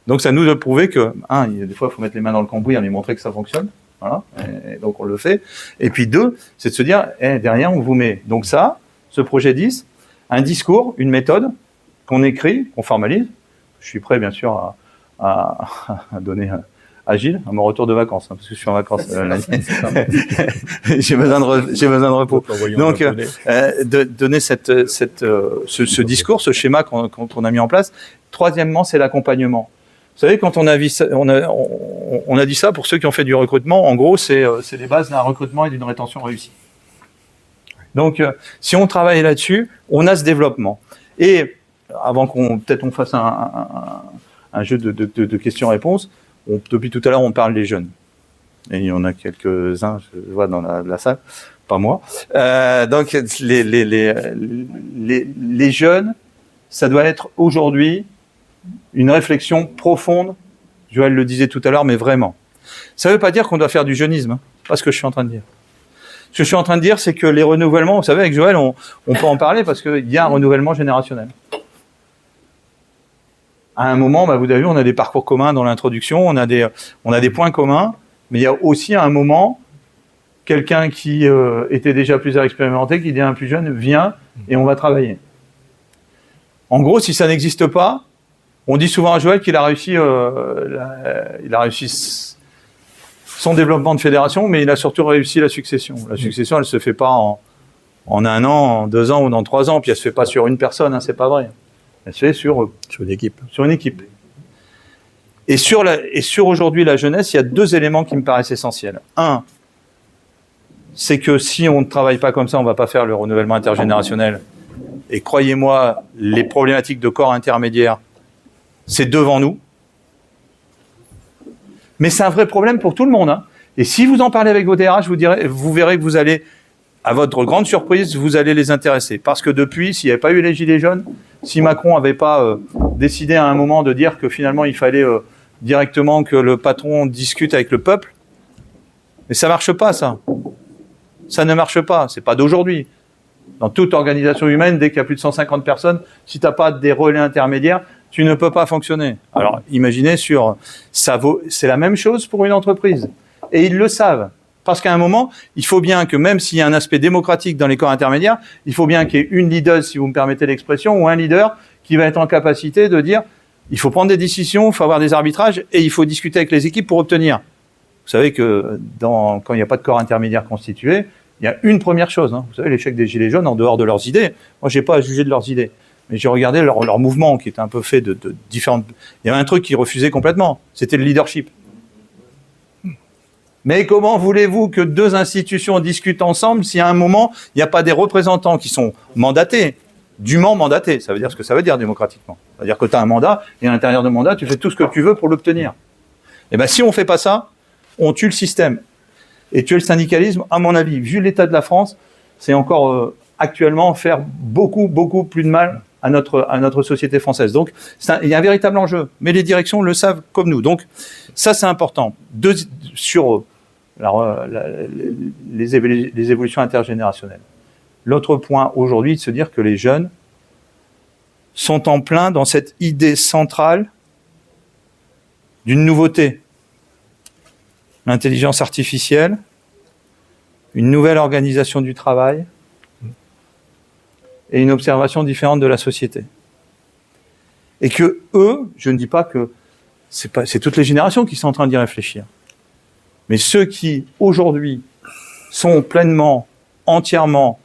Donc, ça nous a prouvé que, des fois, il faut mettre les mains dans le cambouis et lui montrer que ça fonctionne. Voilà. Et donc, on le fait. Et puis, 2, c'est de se dire, derrière, on vous met. Donc, ce projet 10, un discours, une méthode qu'on écrit, qu'on formalise. Je suis prêt, bien sûr, à donner à Gilles, à mon retour de vacances, parce que je suis en vacances l'année. J'ai besoin de repos. Donc, donner ce discours, ce schéma qu'on a mis en place. Troisièmement, c'est l'accompagnement. Vous savez, quand on a dit ça pour ceux qui ont fait du recrutement, en gros, c'est les bases d'un recrutement et d'une rétention réussie. Donc, si on travaille là-dessus, on a ce développement. Et avant qu'on fasse un jeu de questions-réponses, depuis tout à l'heure, on parle des jeunes. Et il y en a quelques-uns, je vois dans la salle, pas moi. Donc, les jeunes, ça doit être aujourd'hui une réflexion profonde. Joël le disait tout à l'heure, mais vraiment. Ça ne veut pas dire qu'on doit faire du jeunisme, c'est pas ce que je suis en train de dire. Ce que je suis en train de dire, c'est que les renouvellements, vous savez, avec Joël, on peut en parler parce qu'il y a un renouvellement générationnel. À un moment, vous avez vu, on a des parcours communs dans l'introduction, on a des points communs, mais il y a aussi à un moment, quelqu'un qui était déjà plus expérimenté, qui devient plus jeune, vient et on va travailler. En gros, si ça n'existe pas, on dit souvent à Joël qu'il a réussi, son développement de fédération, mais il a surtout réussi la succession. La succession, elle se fait pas en 1 an, en 2 ans ou dans 3 ans, puis elle se fait pas sur une personne, c'est pas vrai. Elle se fait sur une équipe. Sur une équipe. Et sur aujourd'hui la jeunesse, il y a 2 éléments qui me paraissent essentiels. Un, c'est que si on ne travaille pas comme ça, on ne va pas faire le renouvellement intergénérationnel. Et croyez-moi, les problématiques de corps intermédiaires, c'est devant nous. Mais c'est un vrai problème pour tout le monde. Et si vous en parlez avec vos DRH, vous verrez que vous allez, à votre grande surprise, vous allez les intéresser. Parce que depuis, s'il n'y avait pas eu les Gilets jaunes, si Macron n'avait pas décidé à un moment de dire que finalement il fallait directement que le patron discute avec le peuple, mais ça ne marche pas, ça. Ça ne marche pas, c'est pas d'aujourd'hui. Dans toute organisation humaine, dès qu'il y a plus de 150 personnes, si tu n'as pas des relais intermédiaires, tu ne peux pas fonctionner. Alors, imaginez c'est la même chose pour une entreprise. Et ils le savent. Parce qu'à un moment, il faut bien que, même s'il y a un aspect démocratique dans les corps intermédiaires, il faut bien qu'il y ait une leader, si vous me permettez l'expression, ou un leader qui va être en capacité de dire, il faut prendre des décisions, il faut avoir des arbitrages, et il faut discuter avec les équipes pour obtenir. Vous savez que quand il n'y a pas de corps intermédiaire constitué, il y a une première chose. Vous savez, l'échec des Gilets jaunes, en dehors de leurs idées, moi, je n'ai pas à juger de leurs idées. Mais j'ai regardé leur mouvement qui était un peu fait de différentes... Il y avait un truc qui refusait complètement, c'était le leadership. Mais comment voulez-vous que 2 institutions discutent ensemble si à un moment, il n'y a pas des représentants qui sont mandatés, dûment mandatés? Ça veut dire ce que ça veut dire démocratiquement. Ça veut dire que tu as un mandat, et à l'intérieur du mandat, tu fais tout ce que tu veux pour l'obtenir. Et bien si on ne fait pas ça, on tue le système. Et tuer le syndicalisme, à mon avis, vu l'état de la France, c'est encore actuellement faire beaucoup, beaucoup plus de mal à notre société française. Donc, il y a un véritable enjeu, mais les directions le savent comme nous. Donc, ça, c'est important. Sur les évolutions intergénérationnelles. L'autre point aujourd'hui, de se dire que les jeunes sont en plein dans cette idée centrale d'une nouveauté. L'intelligence artificielle, une nouvelle organisation du travail et une observation différente de la société. Et que eux, je ne dis pas que c'est toutes les générations qui sont en train d'y réfléchir. Mais ceux qui, aujourd'hui, sont pleinement, entièrement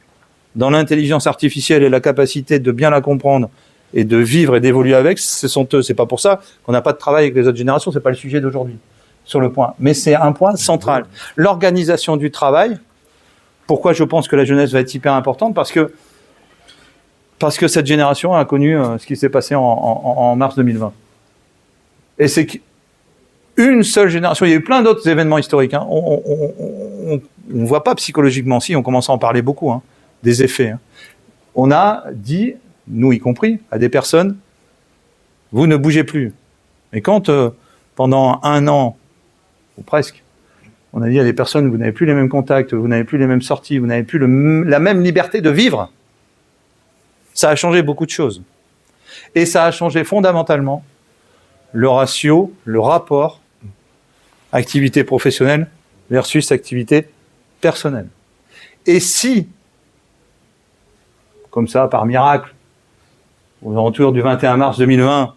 dans l'intelligence artificielle et la capacité de bien la comprendre et de vivre et d'évoluer avec, ce sont eux. C'est pas pour ça qu'on n'a pas de travail avec les autres générations, c'est pas le sujet d'aujourd'hui, sur le point. Mais c'est un point central. L'organisation du travail, pourquoi je pense que la jeunesse va être hyper importante, parce que cette génération a connu ce qui s'est passé en mars 2020. Et c'est qu'une seule génération, il y a eu plein d'autres événements historiques, hein. On ne voit pas psychologiquement, si, on commence à en parler beaucoup, hein, des effets. Hein. On a dit, nous y compris, à des personnes, vous ne bougez plus. Et quand, pendant 1 an, ou presque, on a dit à des personnes, vous n'avez plus les mêmes contacts, vous n'avez plus les mêmes sorties, vous n'avez plus la même liberté de vivre, ça a changé beaucoup de choses. Et ça a changé fondamentalement le ratio, le rapport activité professionnelle versus activité personnelle. Et si, comme ça, par miracle, aux alentours du 21 mars 2020,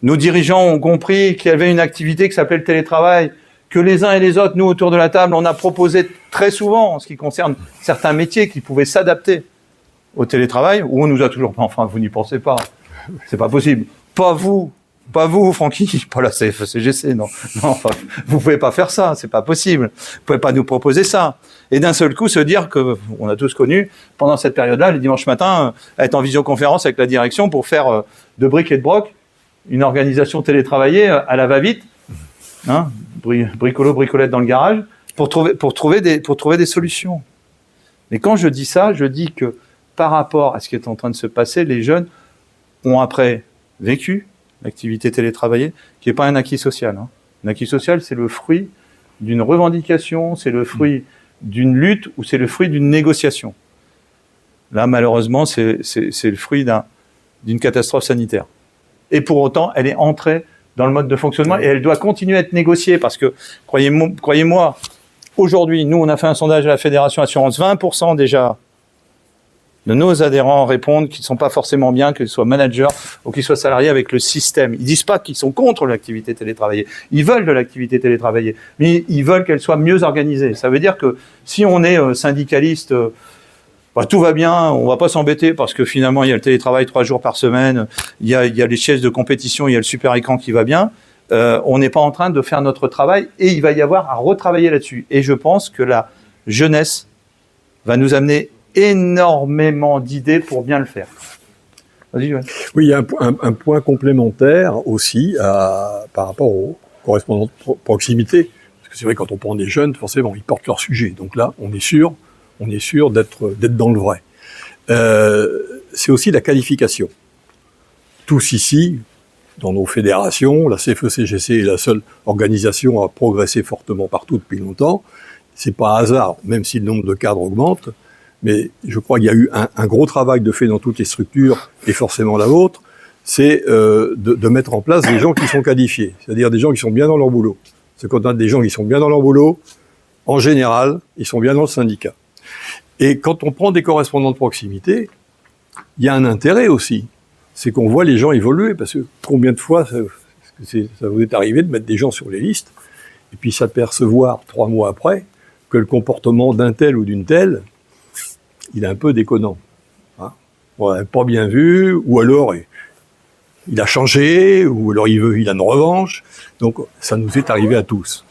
nos dirigeants ont compris qu'il y avait une activité qui s'appelait le télétravail, que les uns et les autres, nous, autour de la table, on a proposé très souvent, en ce qui concerne certains métiers qui pouvaient s'adapter au télétravail, où on nous a toujours pas, enfin, vous n'y pensez pas, c'est pas possible. Pas vous, Francky, pas la CFE-CGC, non, vous pouvez pas faire ça, c'est pas possible. Vous pouvez pas nous proposer ça. Et d'un seul coup, se dire que, on a tous connu, pendant cette période-là, les dimanches matins, être en visioconférence avec la direction pour faire de briques et de broc une organisation télétravaillée à la va-vite, hein, bricolette dans le garage, pour trouver des solutions. Mais quand je dis ça, je dis que par rapport à ce qui est en train de se passer, les jeunes ont après vécu l'activité télétravaillée, qui n'est pas un acquis social. Hein. Un acquis social, c'est le fruit d'une revendication, c'est le fruit d'une lutte ou c'est le fruit d'une négociation. Là, malheureusement, c'est le fruit d'une catastrophe sanitaire. Et pour autant, elle est entrée dans le mode de fonctionnement et elle doit continuer à être négociée parce que, croyez-moi, aujourd'hui, nous, on a fait un sondage à la Fédération Assurance, 20% déjà de nos adhérents répondent qu'ils ne sont pas forcément bien, qu'ils soient managers ou qu'ils soient salariés avec le système. Ils ne disent pas qu'ils sont contre l'activité télétravaillée. Ils veulent de l'activité télétravaillée, mais ils veulent qu'elle soit mieux organisée. Ça veut dire que si on est syndicaliste, tout va bien, on ne va pas s'embêter parce que finalement, il y a le télétravail 3 jours par semaine, il y a les chaises de compétition, il y a le super écran qui va bien. On n'est pas en train de faire notre travail et il va y avoir à retravailler là-dessus. Et je pense que la jeunesse va nous amener énormément d'idées pour bien le faire. Vas-y, Joël. Oui, il y a un point complémentaire aussi par rapport aux correspondants de proximité. Parce que c'est vrai, quand on prend des jeunes, forcément, ils portent leur sujet. Donc là, on est sûr d'être dans le vrai. C'est aussi la qualification. Tous ici, dans nos fédérations, la CFE-CGC est la seule organisation à progresser fortement partout depuis longtemps. C'est pas un hasard, même si le nombre de cadres augmente. Mais je crois qu'il y a eu un gros travail de fait dans toutes les structures, et forcément la vôtre, c'est de mettre en place des gens qui sont qualifiés, c'est-à-dire des gens qui sont bien dans leur boulot. C'est quand on a des gens qui sont bien dans leur boulot, en général, ils sont bien dans le syndicat. Et quand on prend des correspondants de proximité, il y a un intérêt aussi, c'est qu'on voit les gens évoluer, parce que combien de fois ça vous est arrivé de mettre des gens sur les listes, et puis s'apercevoir 3 mois après que le comportement d'un tel ou d'une telle, il est un peu déconnant. Hein, on l'a pas bien vu, ou alors il a changé, ou alors il a une revanche. Donc ça nous est arrivé à tous.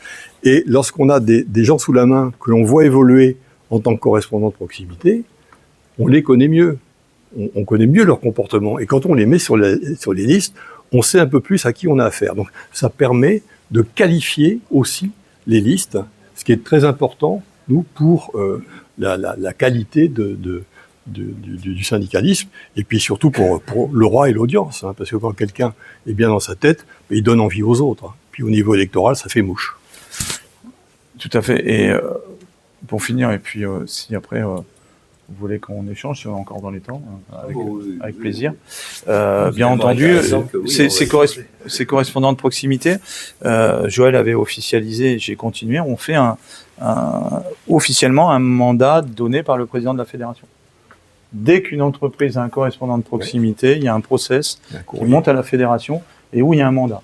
Et lorsqu'on a des gens sous la main que l'on voit évoluer en tant que correspondant de proximité, on les connaît mieux. On connaît mieux leur comportement. Et quand on les met sur les listes, on sait un peu plus à qui on a affaire. Donc ça permet de qualifier aussi les listes, ce qui est très important, nous, pour la qualité du syndicalisme, et puis surtout pour le roi et l'audience, hein, parce que quand quelqu'un est bien dans sa tête, il donne envie aux autres. Hein. Puis au niveau électoral, ça fait mouche. Tout à fait. Et pour finir, et puis si après vous voulez qu'on échange, si on est encore dans les temps, avec plaisir. Bien entendu, ces correspondants de proximité, Joël avait officialisé, j'ai continué, on fait officiellement un mandat donné par le président de la fédération. dès qu'une entreprise a un correspondant de proximité, il y a un process qui monte à la fédération et où il y a un mandat.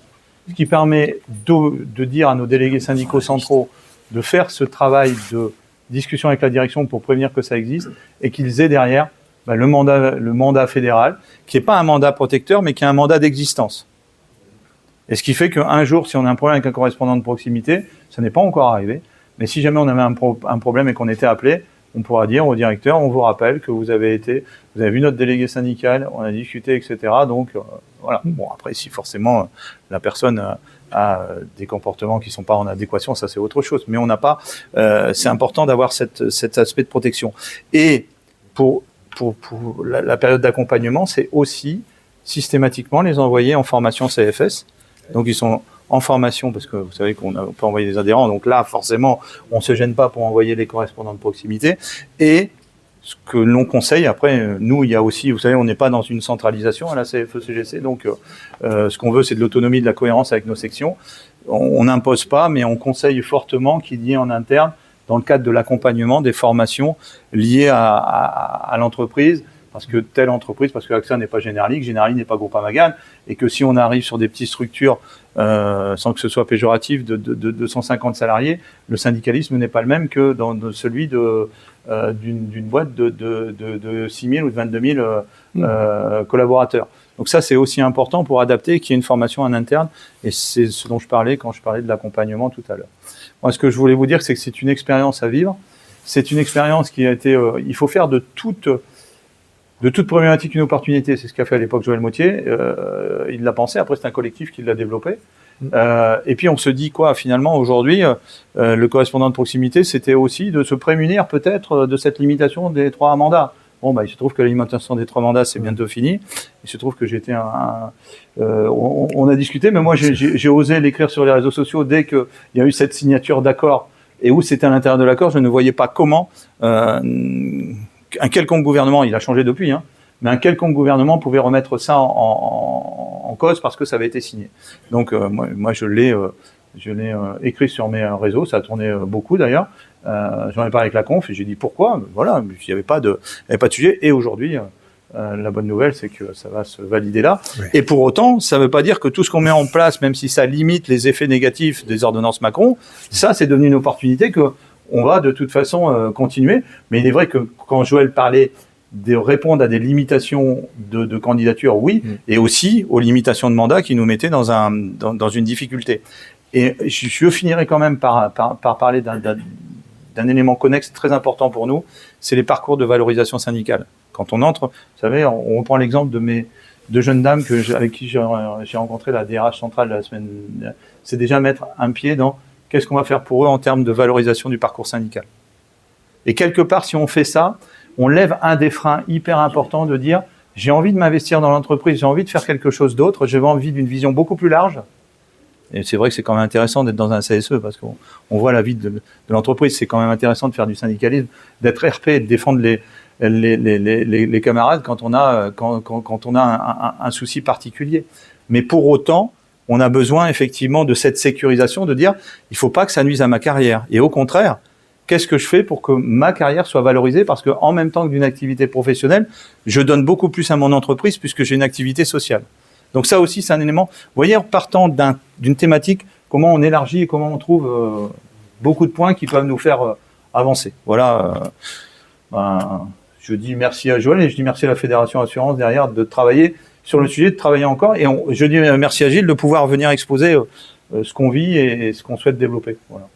Ce qui permet de dire à nos délégués syndicaux centraux de faire ce travail de discussion avec la direction pour prévenir que ça existe et qu'ils aient derrière le mandat fédéral, qui n'est pas un mandat protecteur, mais qui est un mandat d'existence. Et ce qui fait qu'un jour, si on a un problème avec un correspondant de proximité, ça n'est pas encore arrivé, mais si jamais on avait un problème et qu'on était appelé, on pourra dire au directeur, on vous rappelle que vous avez vu notre délégué syndical, on a discuté, etc. Donc, voilà. Bon, après, si forcément la personne a des comportements qui ne sont pas en adéquation, ça c'est autre chose. Mais on n'a pas, c'est important d'avoir cet aspect de protection. Et pour la période d'accompagnement, c'est aussi systématiquement les envoyer en formation CFS. Donc, ils sont en formation, parce que vous savez qu'on peut envoyer des adhérents, donc là, forcément, on ne se gêne pas pour envoyer les correspondants de proximité. Et ce que l'on conseille, après, nous, il y a aussi, vous savez, on n'est pas dans une centralisation à la CFE-CGC, donc ce qu'on veut, c'est de l'autonomie, de la cohérence avec nos sections. On n'impose pas, mais on conseille fortement qu'il y ait en interne, dans le cadre de l'accompagnement, des formations liées à l'entreprise, parce que telle entreprise, parce que AXA n'est pas Generali, que Generali n'est pas Groupama Gann, et que si on arrive sur des petites structures, sans que ce soit péjoratif, de 250 salariés, le syndicalisme n'est pas le même que dans celui d'une boîte de 6 000 ou de 22 000 collaborateurs. Donc ça, c'est aussi important pour adapter, qu'il y ait une formation en interne, et c'est ce dont je parlais quand je parlais de l'accompagnement tout à l'heure. Moi, ce que je voulais vous dire, c'est que c'est une expérience à vivre. C'est une expérience qui a été... il faut faire de toute problématique une opportunité. C'est ce qu'a fait à l'époque Joël Mottier. Il l'a pensé. Après, c'est un collectif qui l'a développé. Et puis, on se dit quoi, finalement, aujourd'hui, le correspondant de proximité, c'était aussi de se prémunir peut-être de cette limitation des 3 mandats. Bon, il se trouve que la limitation des 3 mandats, c'est bientôt fini. Il se trouve que j'étais on a discuté, mais moi, j'ai osé l'écrire sur les réseaux sociaux dès qu'il y a eu cette signature d'accord et où c'était à l'intérieur de l'accord. Je ne voyais pas comment un quelconque gouvernement, il a changé depuis, mais un quelconque gouvernement pouvait remettre ça en cause parce que ça avait été signé. Donc, moi je l'ai écrit sur mes réseaux, ça a tourné beaucoup d'ailleurs. J'en ai parlé avec la conf et j'ai dit pourquoi. Voilà, il n'y avait pas de sujet. Et aujourd'hui, la bonne nouvelle, c'est que ça va se valider là. Oui. Et pour autant, ça ne veut pas dire que tout ce qu'on met en place, même si ça limite les effets négatifs des ordonnances Macron, ça c'est devenu une opportunité que on va de toute façon continuer. Mais il est vrai que quand Joël parlait de répondre à des limitations de candidature, oui, et aussi aux limitations de mandat qui nous mettaient dans une difficulté. Et je finirai quand même par parler d'un élément connexe très important pour nous, c'est les parcours de valorisation syndicale. Quand on entre, vous savez, on prend l'exemple de mes 2 jeunes dames avec qui j'ai rencontré la DRH centrale la semaine dernière. C'est déjà mettre un pied dans qu'est-ce qu'on va faire pour eux en termes de valorisation du parcours syndical. Et quelque part, si on fait ça, on lève un des freins hyper importants de dire j'ai envie de m'investir dans l'entreprise, j'ai envie de faire quelque chose d'autre, j'ai envie d'une vision beaucoup plus large. Et c'est vrai que c'est quand même intéressant d'être dans un CSE parce qu'on voit la vie de l'entreprise. C'est quand même intéressant de faire du syndicalisme, d'être RP et de défendre les camarades quand on a un souci particulier. Mais pour autant, on a besoin effectivement de cette sécurisation, de dire il ne faut pas que ça nuise à ma carrière. Et au contraire, qu'est-ce que je fais pour que ma carrière soit valorisée? Parce qu'en même temps que d'une activité professionnelle, je donne beaucoup plus à mon entreprise puisque j'ai une activité sociale. Donc ça aussi, c'est un élément. Vous voyez, en partant d'une thématique, comment on élargit et comment on trouve beaucoup de points qui peuvent nous faire avancer. Voilà. Je dis merci à Joël et je dis merci à la Fédération Assurance derrière de travailler sur le sujet, de travailler encore. Et je dis merci à Gilles de pouvoir venir exposer ce qu'on vit et ce qu'on souhaite développer. Voilà.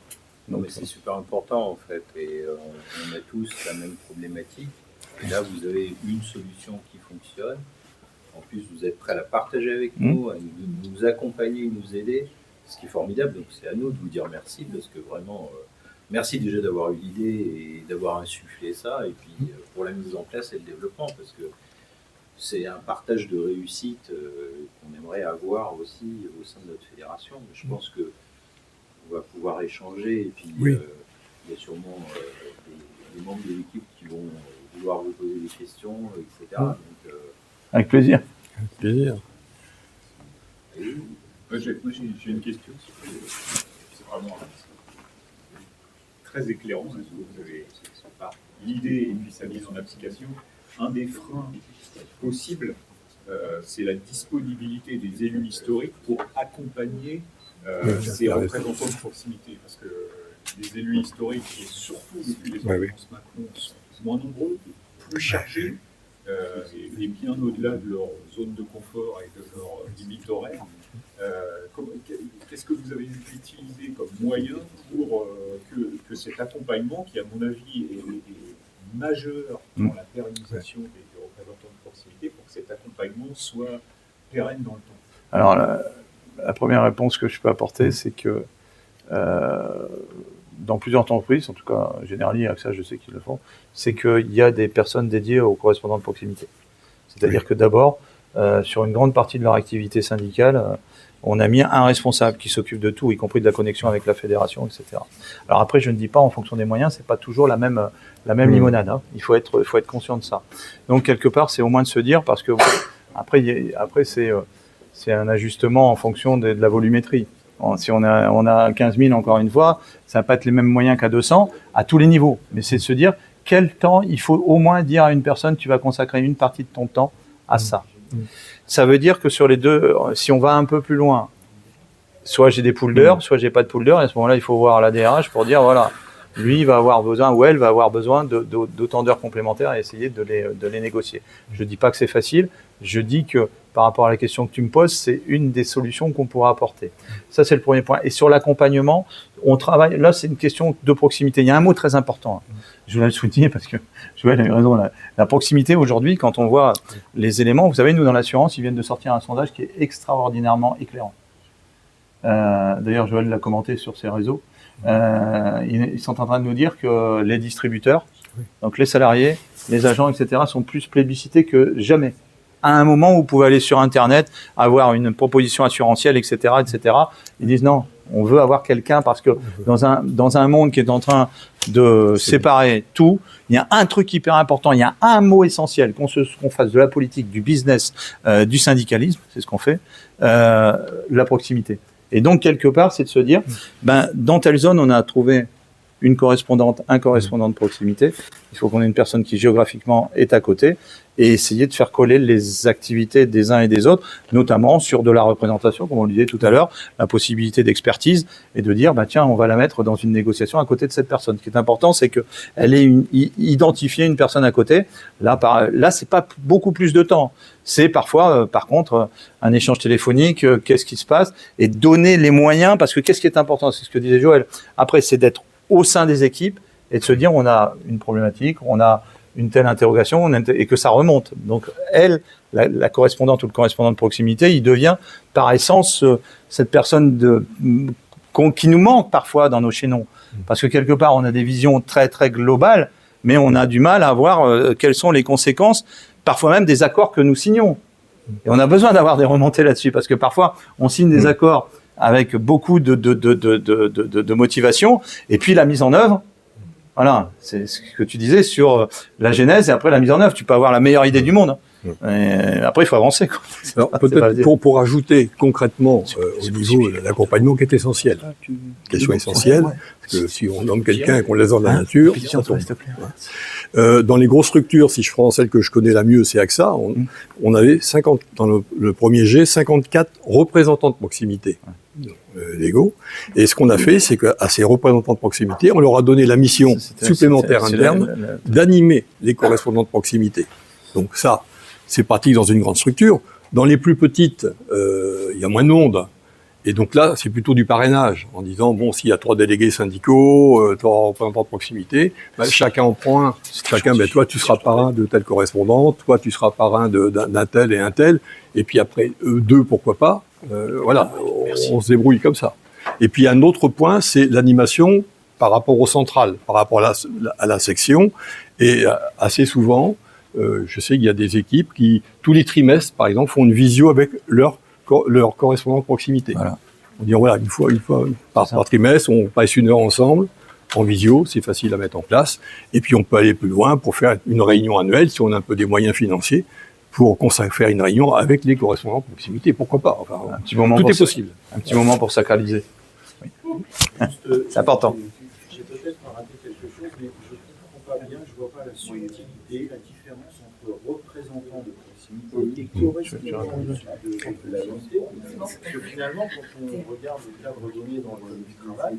Donc c'est super important en fait. Et on a tous la même problématique. Et là, vous avez une solution qui fonctionne. En plus, vous êtes prêts à la partager avec nous, à nous accompagner, nous aider, ce qui est formidable. Donc, c'est à nous de vous dire merci, parce que vraiment, merci déjà d'avoir eu l'idée et d'avoir insufflé ça, et puis pour la mise en place et le développement, parce que c'est un partage de réussite qu'on aimerait avoir aussi au sein de notre fédération. Mais je pense qu'on va pouvoir échanger, et puis il y a sûrement des membres de l'équipe qui vont vouloir vous poser des questions, etc. Donc, avec plaisir. Avec plaisir. Moi, j'ai une question. C'est vraiment très éclairant. Vous avez l'idée et puis sa mise en application. un des freins possibles, c'est la disponibilité des élus historiques pour accompagner ces représentants de proximité. Parce que les élus historiques, et surtout depuis les ordonnances Macron, sont moins nombreux, plus chargés, et bien au-delà de leur zone de confort et de leur limite horaire. Qu'est-ce que vous avez utilisé comme moyen pour que cet accompagnement, qui à mon avis est majeur dans la pérennisation des représentants de proximité, pour que cet accompagnement soit pérenne dans le temps? Alors, la première réponse que je peux apporter, c'est que dans plusieurs entreprises, en tout cas Generali et AXA, je sais qu'ils le font, c'est qu'il y a des personnes dédiées aux correspondants de proximité. C'est-à-dire que d'abord, sur une grande partie de leur activité syndicale, on a mis un responsable qui s'occupe de tout, y compris de la connexion avec la fédération, etc. Alors après, je ne dis pas en fonction des moyens, c'est pas toujours la même limonade. Hein. Il faut être conscient de ça. Donc quelque part, c'est au moins de se dire, parce que après c'est un ajustement en fonction de la volumétrie. Si on a 15 000, encore une fois, ça va pas être les mêmes moyens qu'à 200 à tous les niveaux. Mais c'est de se dire quel temps il faut au moins dire à une personne, tu vas consacrer une partie de ton temps à ça. Ça veut dire que sur les deux, si on va un peu plus loin, soit j'ai des poules d'heures, soit j'ai pas de poules d'heures, et à ce moment-là, il faut voir la DRH pour dire, voilà, lui va avoir besoin, ou elle va avoir besoin d'autant d'heures complémentaires et essayer de les négocier. Je dis pas que c'est facile, je dis que par rapport à la question que tu me poses, c'est une des solutions qu'on pourra apporter. Ça, c'est le premier point. Et sur l'accompagnement, on travaille, là, c'est une question de proximité. Il y a un mot très important, hein. Je voulais le souligner parce que Joël a raison. La proximité, aujourd'hui, quand on voit les éléments, vous savez, nous, dans l'assurance, ils viennent de sortir un sondage qui est extraordinairement éclairant. D'ailleurs, Joël l'a commenté sur ses réseaux. Ils sont en train de nous dire que les distributeurs, donc les salariés, les agents, etc., sont plus plébiscités que jamais. À un moment où vous pouvez aller sur Internet, avoir une proposition assurantielle, etc., etc., ils disent non, on veut avoir quelqu'un parce que dans un monde qui est en train de séparer tout, il y a un truc hyper important, il y a un mot essentiel, qu'on fasse de la politique, du business, du syndicalisme, c'est ce qu'on fait, la proximité. Et donc, quelque part, c'est de se dire, dans telle zone, on a trouvé une correspondante, un correspondant de proximité. Il faut qu'on ait une personne qui géographiquement est à côté et essayer de faire coller les activités des uns et des autres, notamment sur de la représentation, comme on le disait tout à l'heure, la possibilité d'expertise et de dire, tiens, on va la mettre dans une négociation à côté de cette personne. Ce qui est important, c'est qu'elle ait identifié une personne à côté. Là, c'est pas beaucoup plus de temps. C'est parfois, par contre, un échange téléphonique, qu'est-ce qui se passe, et donner les moyens, parce que qu'est-ce qui est important, c'est ce que disait Joël. Après, c'est d'être au sein des équipes et de se dire on a une problématique, on a une telle interrogation et que ça remonte. Donc elle, la correspondante ou le correspondant de proximité, il devient par essence cette personne qui nous manque parfois dans nos chaînons. Parce que quelque part on a des visions très très globales, mais on a du mal à voir quelles sont les conséquences, parfois même des accords que nous signons. Et on a besoin d'avoir des remontées là-dessus, parce que parfois on signe des accords avec beaucoup de motivation, et puis la mise en œuvre, voilà, c'est ce que tu disais sur la genèse, et après la mise en œuvre, tu peux avoir la meilleure idée du monde, et après il faut avancer, quoi. Alors, peut-être pour ajouter concrètement au niveau de l'accompagnement qui est essentiel, question essentielle, parce que si on nomme quelqu'un et qu'on le laisse dans la nature, ça tombe. Dans les grosses structures, si je prends celle que je connais la mieux, c'est AXA, on avait 50, dans le premier G, 54 représentants de proximité légaux. Et ce qu'on a fait, c'est qu'à ces représentants de proximité, on leur a donné la mission supplémentaire interne d'animer les correspondants de proximité. Donc ça, c'est pratique dans une grande structure. Dans les plus petites, il y a moins de monde. Et donc là, c'est plutôt du parrainage, en disant, bon, s'il y a 3 délégués syndicaux, 3 représentants de proximité, chacun en prend un. Chacun, toi, tu seras parrain de tel correspondant, toi, tu seras parrain d'un tel et un tel, et puis après, 2, pourquoi pas. Voilà, on se débrouille comme ça. Et puis, un autre point, c'est l'animation par rapport au central, par rapport à la section. Et assez souvent, je sais qu'il y a des équipes qui, tous les trimestres, par exemple, font une visio avec leur correspondant de proximité. Voilà. On dit, voilà, une fois par trimestre, on passe 1 heure ensemble, en visio, c'est facile à mettre en place. Et puis, on peut aller plus loin pour faire une réunion annuelle, si on a un peu des moyens financiers, pour faire une réunion avec les correspondants de proximité. Pourquoi pas? Enfin, un petit moment tout est possible. Un petit moment pour sacraliser. Oui. C'est important. J'ai peut-être raté quelque chose, mais je ne comprends pas bien, je ne vois pas la subtilité, la différence entre représentants de proximité et correspondants de la unité. Parce que finalement, quand on regarde le cadre donné dans le travail,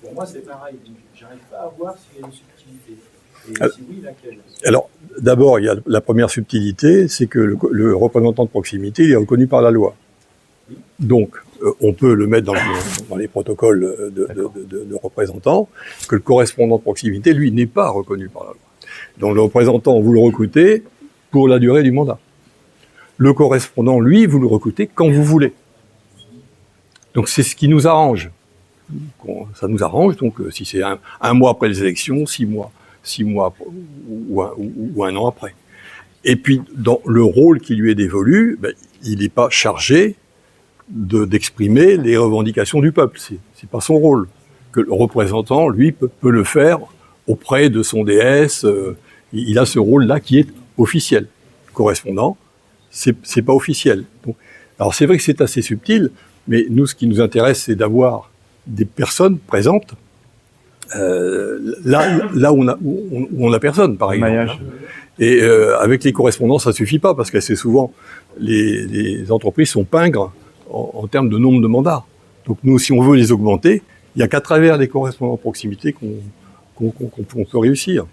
pour moi c'est pareil. Donc, j'arrive pas à voir s'il y a une subtilité. Et si oui, laquelle? Alors, d'abord, il y a la première subtilité, c'est que le représentant de proximité, il est reconnu par la loi. Donc, on peut le mettre dans les protocoles de représentants, que le correspondant de proximité, lui, n'est pas reconnu par la loi. Donc, le représentant, vous le recrutez pour la durée du mandat. Le correspondant, lui, vous le recrutez quand vous voulez. Donc, c'est ce qui nous arrange. Ça nous arrange, donc, si c'est un mois après les élections, 6 mois ou un an après. Et puis, dans le rôle qui lui est dévolu, ben, il n'est pas chargé d'exprimer les revendications du peuple. C'est pas son rôle. Que le représentant, lui, peut le faire auprès de son DS. Il a ce rôle-là qui est officiel. Le correspondant, c'est pas officiel. Donc, alors c'est vrai que c'est assez subtil, mais nous, ce qui nous intéresse, c'est d'avoir des personnes présentes là où on a personne, par exemple. Maillage. Et avec les correspondants, ça suffit pas, parce qu'assez souvent, les entreprises sont pingres en termes de nombre de mandats. Donc nous, si on veut les augmenter, il n'y a qu'à travers les correspondants de proximité qu'on peut réussir.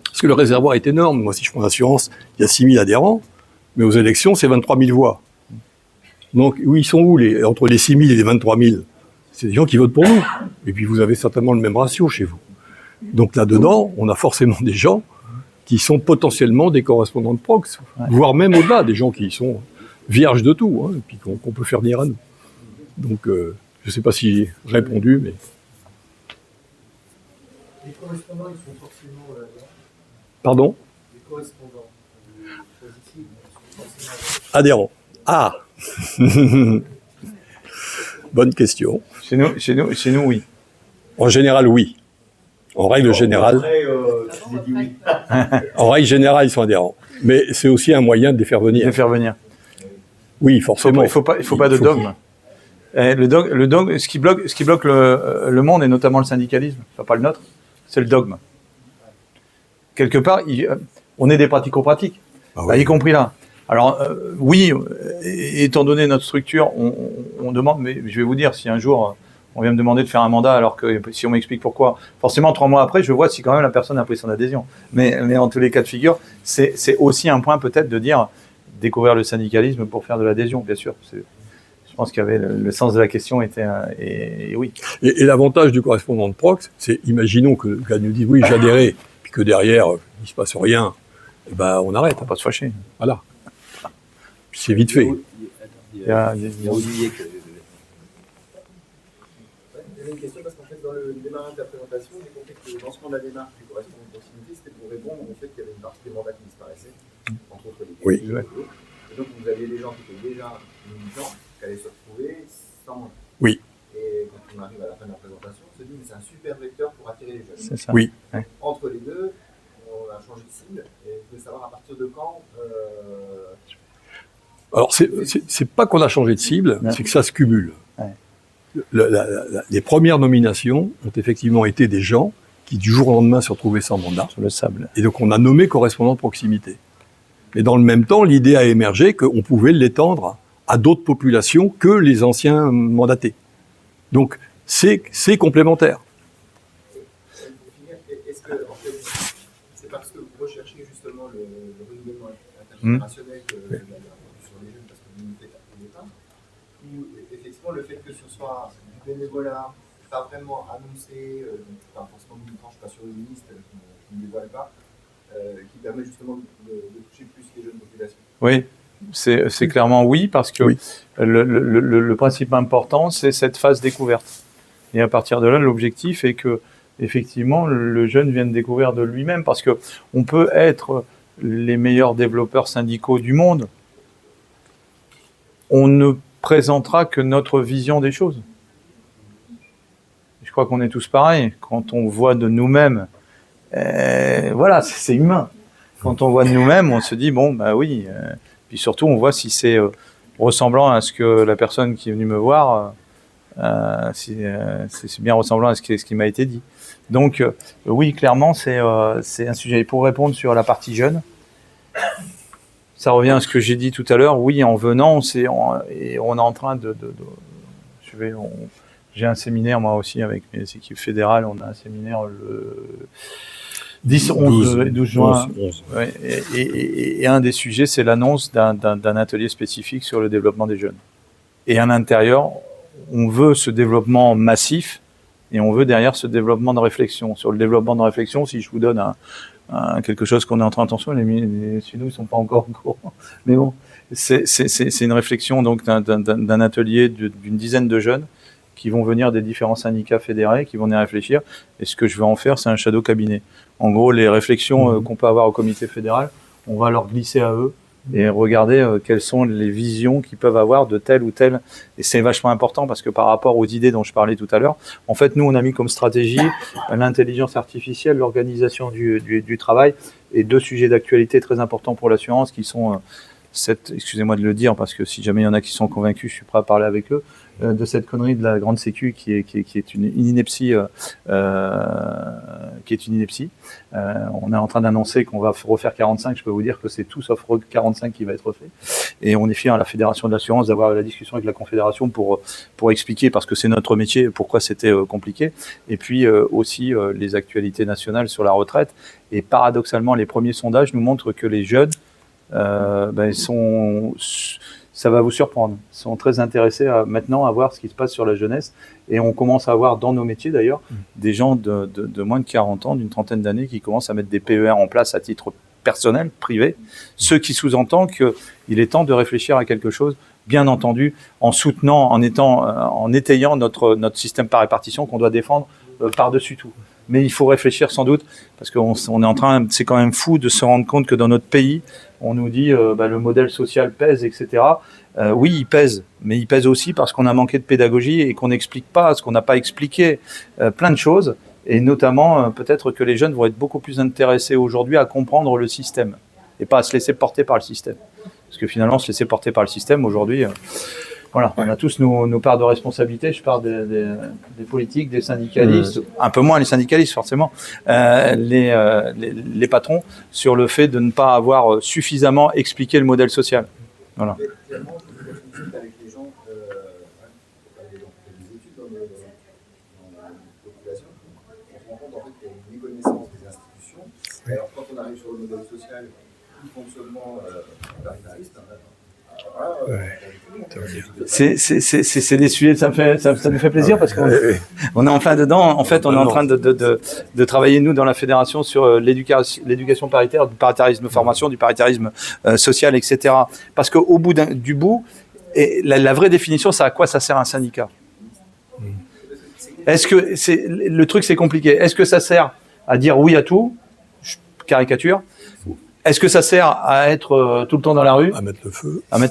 Parce que le réservoir est énorme. Moi, si je prends l'assurance, il y a 6 000 adhérents, mais aux élections, c'est 23 000 voix. Donc, ils sont où entre les 6 000 et les 23 000? C'est des gens qui votent pour nous. Et puis, vous avez certainement le même ratio chez vous. Donc là-dedans, on a forcément des gens qui sont potentiellement des correspondants de prox, voire même au-delà, des gens qui sont vierges de tout, et puis qu'on peut faire venir à nous. Donc, je ne sais pas si j'ai répondu, mais... Les correspondants, ils sont forcément... Pardon? Les correspondants positifs, ils sont forcément... Adhérents. Ah. Bonne question. Chez nous, oui. En général, oui. En règle générale, en règle générale, ils sont adhérents. Mais c'est aussi un moyen de les faire venir. De faire venir. Oui, forcément. Il faut pas de dogme. Le dogme, ce qui bloque le monde, et notamment le syndicalisme, enfin, pas le nôtre, c'est le dogme. Quelque part, on est des pratico-pratiques, y compris là. Alors, oui, étant donné notre structure, on demande, mais je vais vous dire, si un jour on vient me demander de faire un mandat, alors que si on m'explique pourquoi, forcément 3 mois après, je vois si quand même la personne a pris son adhésion. Mais en tous les cas de figure, c'est aussi un point peut-être de dire, découvrir le syndicalisme pour faire de l'adhésion, bien sûr. Je pense qu'il y avait le sens de la question était et oui. Et l'avantage du correspondant de prox, c'est, imaginons que le gars nous dit oui, j'adhérais, puis que derrière, il se passe rien, et ben on arrête. Faut pas se fâcher. Voilà. Puis c'est vite fait. Il y a Olivier que... J'avais une question parce qu'en fait, dans le démarrage de la présentation, j'ai compris que le lancement de la démarche du correspondant de proximité, c'était pour répondre au fait qu'il y avait une partie des mandats qui disparaissaient, entre autres les Oui. Et donc, vous aviez des gens qui étaient déjà militants, qui allaient se retrouver sans mandat. Oui. Et quand on arrive à la fin de la présentation, on se dit, mais c'est un super vecteur pour attirer les jeunes. C'est ça. Oui. Ouais. Entre les deux, on a changé de cible, et je voulais savoir à partir de quand... Alors, c'est pas qu'on a changé de cible, c'est que ça se cumule. Ouais. Les premières nominations ont effectivement été des gens qui, du jour au lendemain, se retrouvaient sans mandat. Sur le sable. Et donc, on a nommé correspondant de proximité. Mais dans le même temps, l'idée a émergé qu'on pouvait l'étendre à d'autres populations que les anciens mandatés. Donc, c'est complémentaire. Est-ce que, en fait, c'est parce que vous recherchez justement le renouvellement intergénérationnel que sur les jeunes, parce que vous ne faites pas pas, ou effectivement le fait que ce soit du bénévolat, pas vraiment annoncé, pas forcément militant, je ne suis pas sur une liste qui ne dévoile pas, qui permet justement de toucher plus les jeunes populations. Oui, c'est clairement oui, parce que Oui. le principe important, c'est cette phase découverte. Et à partir de là, l'objectif est que, effectivement, le jeune vienne découvrir de lui-même, parce que on peut être les meilleurs développeurs syndicaux du monde, on ne présentera que notre vision des choses. Je crois qu'on est tous pareils. Quand on voit de nous-mêmes, voilà, c'est humain. Quand on voit de nous-mêmes, on se dit, bon, bah oui. Puis surtout, on voit si c'est ressemblant à ce que la personne qui est venue me voir, si c'est bien ressemblant à ce qui m'a été dit. Donc, oui, clairement, c'est un sujet. Et pour répondre sur la partie jeune, ça revient à ce que j'ai dit tout à l'heure. Oui, en venant, et on est en train j'ai un séminaire moi aussi avec mes équipes fédérales. On a un séminaire le 10, 11 et 12 juin. 11. Ouais, et un des sujets, c'est l'annonce d'un atelier spécifique sur le développement des jeunes. Et à l'intérieur, on veut ce développement massif et on veut derrière ce développement de réflexion. Sur le développement de réflexion, si je vous donne quelque chose qu'on est en train d'attention, les Suédois ne sont pas encore au courant. Mais bon, c'est une réflexion donc d'un atelier d'une dizaine de jeunes qui vont venir des différents syndicats fédérés, qui vont y réfléchir. Et ce que je vais en faire, c'est un shadow cabinet. En gros, les réflexions qu'on peut avoir au comité fédéral, on va leur glisser à eux et regarder quelles sont les visions qu'ils peuvent avoir de tel ou tel. Et c'est vachement important parce que par rapport aux idées dont je parlais tout à l'heure, en fait, nous, on a mis comme stratégie l'intelligence artificielle, l'organisation du travail et 2 sujets d'actualité très importants pour l'assurance qui sont excusez-moi de le dire parce que si jamais il y en a qui sont convaincus, je suis prêt à parler avec eux, de cette connerie de la grande sécu qui est une ineptie, on est en train d'annoncer qu'on va refaire 45, je peux vous dire que c'est tout sauf 45 qui va être fait. Et on est fiers à la Fédération de l'assurance d'avoir la discussion avec la Confédération pour expliquer, parce que c'est notre métier, pourquoi c'était compliqué. Et puis aussi les actualités nationales sur la retraite. Et paradoxalement, les premiers sondages nous montrent que les jeunes ça va vous surprendre. Ils sont très intéressés maintenant à voir ce qui se passe sur la jeunesse. Et on commence à voir dans nos métiers d'ailleurs des gens de moins de 40 ans, d'une trentaine d'années qui commencent à mettre des PER en place à titre personnel, privé. Ce qui sous-entend qu'il est temps de réfléchir à quelque chose, bien entendu, en soutenant, en étayant notre système par répartition qu'on doit défendre par-dessus tout. Mais il faut réfléchir sans doute, parce qu'on est en train, c'est quand même fou de se rendre compte que dans notre pays, on nous dit le modèle social pèse, etc. Oui, il pèse, mais il pèse aussi parce qu'on a manqué de pédagogie et qu'on n'explique pas, ce qu'on n'a pas expliqué plein de choses, et notamment peut-être que les jeunes vont être beaucoup plus intéressés aujourd'hui à comprendre le système et pas à se laisser porter par le système. Parce que finalement, se laisser porter par le système aujourd'hui, voilà, on a tous nos parts de responsabilité. Je parle des politiques, des syndicalistes, un peu moins les syndicalistes forcément, les patrons, sur le fait de ne pas avoir suffisamment expliqué le modèle social. Voilà. Mais clairement, quand on discute avec les gens, des études dans la population, on se rend compte en fait qu'il y a une méconnaissance des institutions. Alors quand on arrive sur le modèle social, tout fonctionnement paritariste, c'est des sujets, ça nous fait plaisir parce qu'on est en plein dedans. En fait, on est en train de travailler, nous, dans la fédération, sur l'éducation paritaire, du paritarisme formation, du paritarisme social, etc. Parce qu'au bout du bout, et la vraie définition, c'est à quoi ça sert un syndicat. Est-ce que le truc, c'est compliqué. Est-ce que ça sert à dire oui à tout, caricature? Est-ce que ça sert à être tout le temps dans la rue? À mettre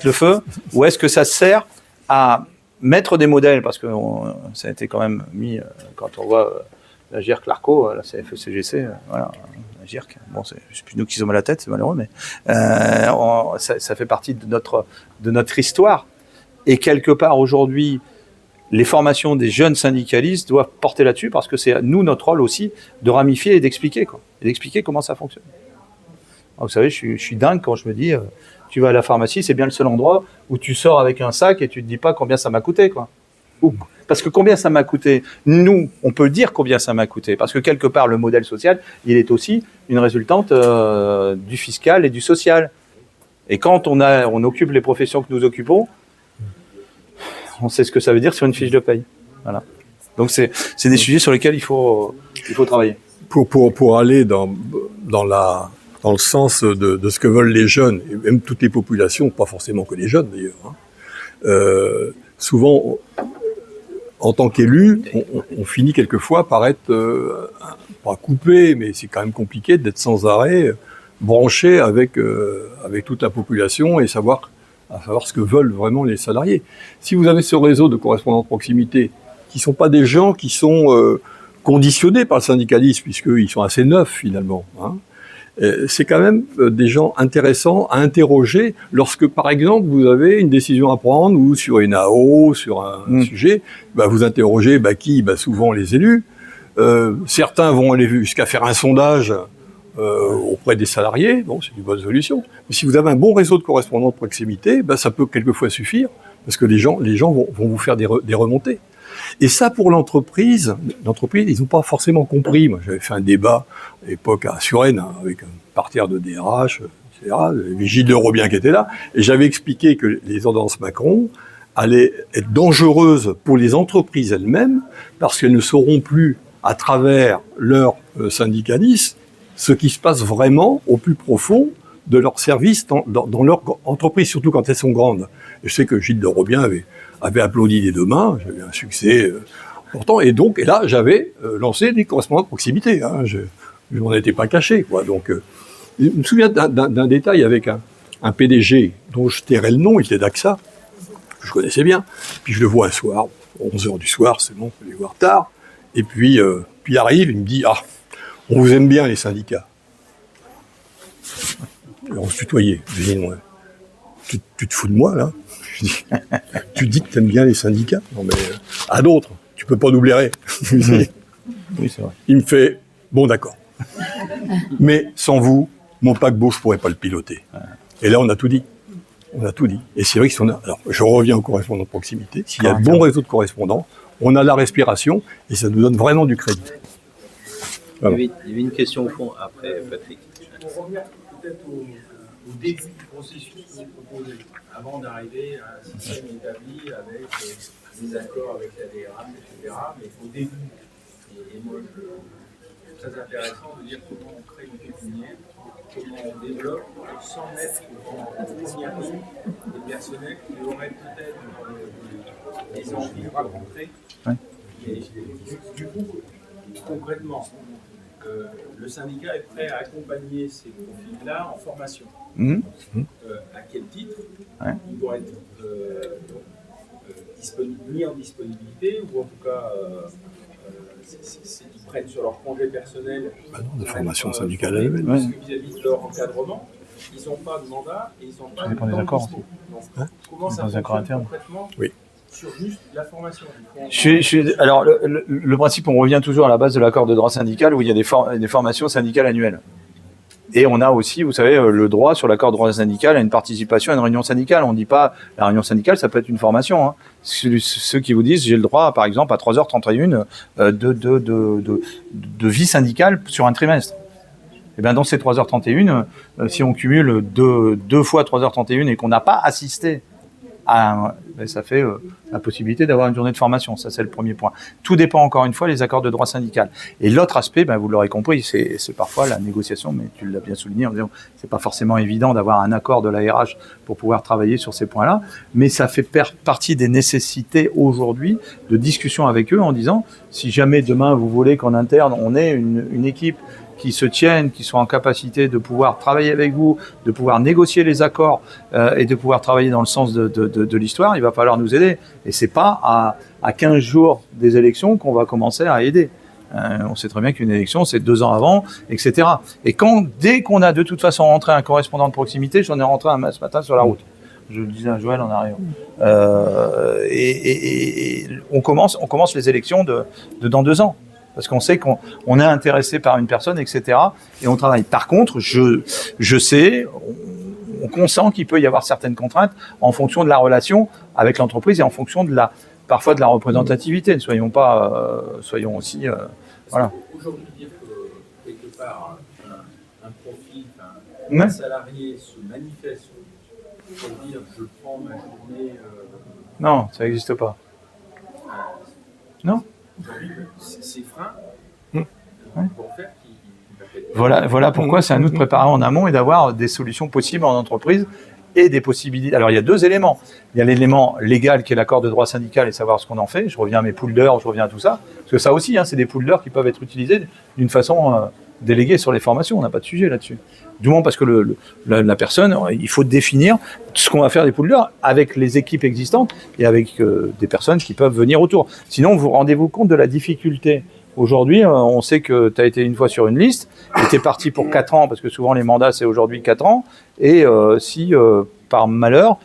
le feu. Ou est-ce que ça sert à mettre des modèles? Parce que ça a été quand même mis, quand on voit la GIRC Larco, la CFE-CGC, voilà, la GIRC. Bon, c'est plus nous qui sommes à la tête, c'est malheureux, mais ça fait partie de notre histoire. Et quelque part, aujourd'hui, les formations des jeunes syndicalistes doivent porter là-dessus, parce que c'est nous, notre rôle aussi, de ramifier et d'expliquer, et d'expliquer comment ça fonctionne. Vous savez, je suis dingue quand je me dis, tu vas à la pharmacie, c'est bien le seul endroit où tu sors avec un sac et tu te dis pas combien ça m'a coûté, quoi. Parce que combien ça m'a coûté, nous, on peut dire combien ça m'a coûté, parce que quelque part, le modèle social, il est aussi une résultante du fiscal et du social. Et quand on occupe les professions que nous occupons, on sait ce que ça veut dire sur une fiche de paye. Voilà. Donc c'est des sujets sur lesquels il faut travailler. Pour aller dans le sens de ce que veulent les jeunes, et même toutes les populations, pas forcément que les jeunes d'ailleurs. Souvent, en tant qu'élu, on finit quelquefois par être, pas coupé, mais c'est quand même compliqué d'être sans arrêt branché avec toute la population et savoir ce que veulent vraiment les salariés. Si vous avez ce réseau de correspondants de proximité, qui ne sont pas des gens qui sont conditionnés par le syndicalisme, puisqu'ils sont assez neufs finalement, c'est quand même des gens intéressants à interroger lorsque, par exemple, vous avez une décision à prendre ou sur une AO, sur un sujet, vous interrogez qui? Souvent les élus. Certains vont aller jusqu'à faire un sondage auprès des salariés, bon, c'est une bonne solution. Mais si vous avez un bon réseau de correspondants de proximité, ben, ça peut quelquefois suffire, parce que les gens vont vous faire des remontées. Et ça, pour l'entreprise, ils n'ont pas forcément compris. Moi, j'avais fait un débat à l'époque à Suresnes, hein, avec un parterre de DRH, etc., Gilles de Robien qui était là, et j'avais expliqué que les ordonnances Macron allaient être dangereuses pour les entreprises elles-mêmes, parce qu'elles ne sauront plus, à travers leur syndicalisme, ce qui se passe vraiment au plus profond de leur service dans leur entreprise, surtout quand elles sont grandes. Et je sais que Gilles de Robien avait applaudi des deux mains, j'avais un succès important, et là, j'avais lancé des correspondants de proximité, hein, je n'en étais pas caché, quoi. Donc, je me souviens d'un détail avec un PDG dont je tairais le nom, il était d'AXA, que je connaissais bien, puis je le vois un soir, 11h du soir, c'est bon, je vais les voir tard, et puis il arrive, il me dit « Ah, on vous aime bien les syndicats ». On se tutoyait, je dis « Ouais, tu te fous de moi, là ?» Je dis, tu dis que tu aimes bien les syndicats? Non, mais à d'autres, tu peux pas nous blairer. Oui, c'est vrai. Il me fait, bon, d'accord. Mais sans vous, mon paquebot, je pourrais pas le piloter. Et là, on a tout dit. On a tout dit. Et c'est vrai que si on a, alors, je reviens au correspondant de proximité. S'il y a un bon réseau de correspondants, on a la respiration et ça nous donne vraiment du crédit. Voilà. Il y avait une question au fond après, Patrick. Pour revenir peut-être au début du processus que vous proposez, avant d'arriver à un système établi avec des accords avec la DRH, etc. Mais au début, et moi je trouve très intéressant de dire comment on crée une pépinière, comment on développe, sans mettre en première ligne des personnels qui auraient peut-être des envies de rencontrer. Ouais. Et du coup, concrètement, le syndicat est prêt à accompagner ces profils-là en formation. À quel titre ils vont être mis en disponibilité, ou en tout cas ils prennent sur leur congé personnel de formation syndicale annuelle. parce que vis-à-vis de leur encadrement, ils n'ont pas de mandat et ils n'ont pas Ça de dépend des temps de accords dispo. aussi. Donc, comment ça Dans les accords fonctionne internes. concrètement sur juste la formation? Alors, le principe, on revient toujours à la base de l'accord de droit syndical où il y a des formations syndicales annuelles. Et on a aussi, vous savez, le droit sur l'accord de droit syndical à une participation à une réunion syndicale. On ne dit pas, la réunion syndicale, ça peut être une formation. Hein. Ceux qui vous disent, j'ai le droit, par exemple, à 3h31 de vie syndicale sur un trimestre. Et bien, dans ces 3h31, si on cumule deux fois 3h31 et qu'on n'a pas assisté ça fait la possibilité d'avoir une journée de formation. Ça, c'est le premier point. Tout dépend, encore une fois, des accords de droit syndical. Et l'autre aspect, vous l'aurez compris, c'est parfois la négociation, mais tu l'as bien souligné en disant c'est pas forcément évident d'avoir un accord de la RH pour pouvoir travailler sur ces points-là, mais ça fait partie des nécessités aujourd'hui de discussion avec eux en disant si jamais demain vous voulez qu'en interne on ait une équipe qui se tiennent, qui sont en capacité de pouvoir travailler avec vous, de pouvoir négocier les accords et de pouvoir travailler dans le sens de l'histoire, il va falloir nous aider. Et c'est pas à 15 jours des élections qu'on va commencer à aider. On sait très bien qu'une élection, c'est 2 ans avant, etc. Et dès qu'on a de toute façon rentré un correspondant de proximité, j'en ai rentré un ce matin sur la route. Je le disais à Joël en arrivant. Et on commence les élections dans 2 ans. Parce qu'on sait qu'on est intéressé par une personne, etc. Et on travaille. Par contre, je sais, on consent qu'il peut y avoir certaines contraintes en fonction de la relation avec l'entreprise et en fonction parfois de la représentativité. Soyons aussi, voilà. Aujourd'hui, dire que quelque part un profil, un salarié se manifeste pour dire je prends ma journée. Non, ça n'existe pas. Non. Ces freins pour faire Voilà pourquoi c'est à nous de préparer en amont et d'avoir des solutions possibles en entreprise et des possibilités. Alors il y a 2 éléments. Il y a l'élément légal qui est l'accord de droit syndical et savoir ce qu'on en fait. Je reviens à mes pools d'heures, je reviens à tout ça. Parce que ça aussi, c'est des pools d'heures qui peuvent être utilisés d'une façon déléguée sur les formations. On n'a pas de sujet là-dessus. Du moins parce que la personne, il faut définir ce qu'on va faire des pools d'heures avec les équipes existantes et avec des personnes qui peuvent venir autour. Sinon, vous rendez-vous compte de la difficulté. Aujourd'hui, on sait que tu as été une fois sur une liste et tu es parti pour 4 ans, parce que souvent les mandats, c'est aujourd'hui 4 ans. Et si, par malheur,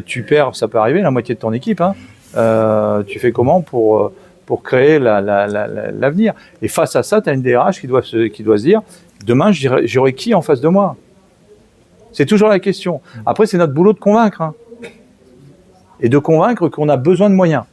tu perds, ça peut arriver, la moitié de ton équipe, tu fais comment pour créer l'avenir? Et face à ça, tu as une DRH qui doit se dire, demain, j'aurai qui en face de moi? C'est toujours la question. Après, c'est notre boulot de convaincre. Et de convaincre qu'on a besoin de moyens.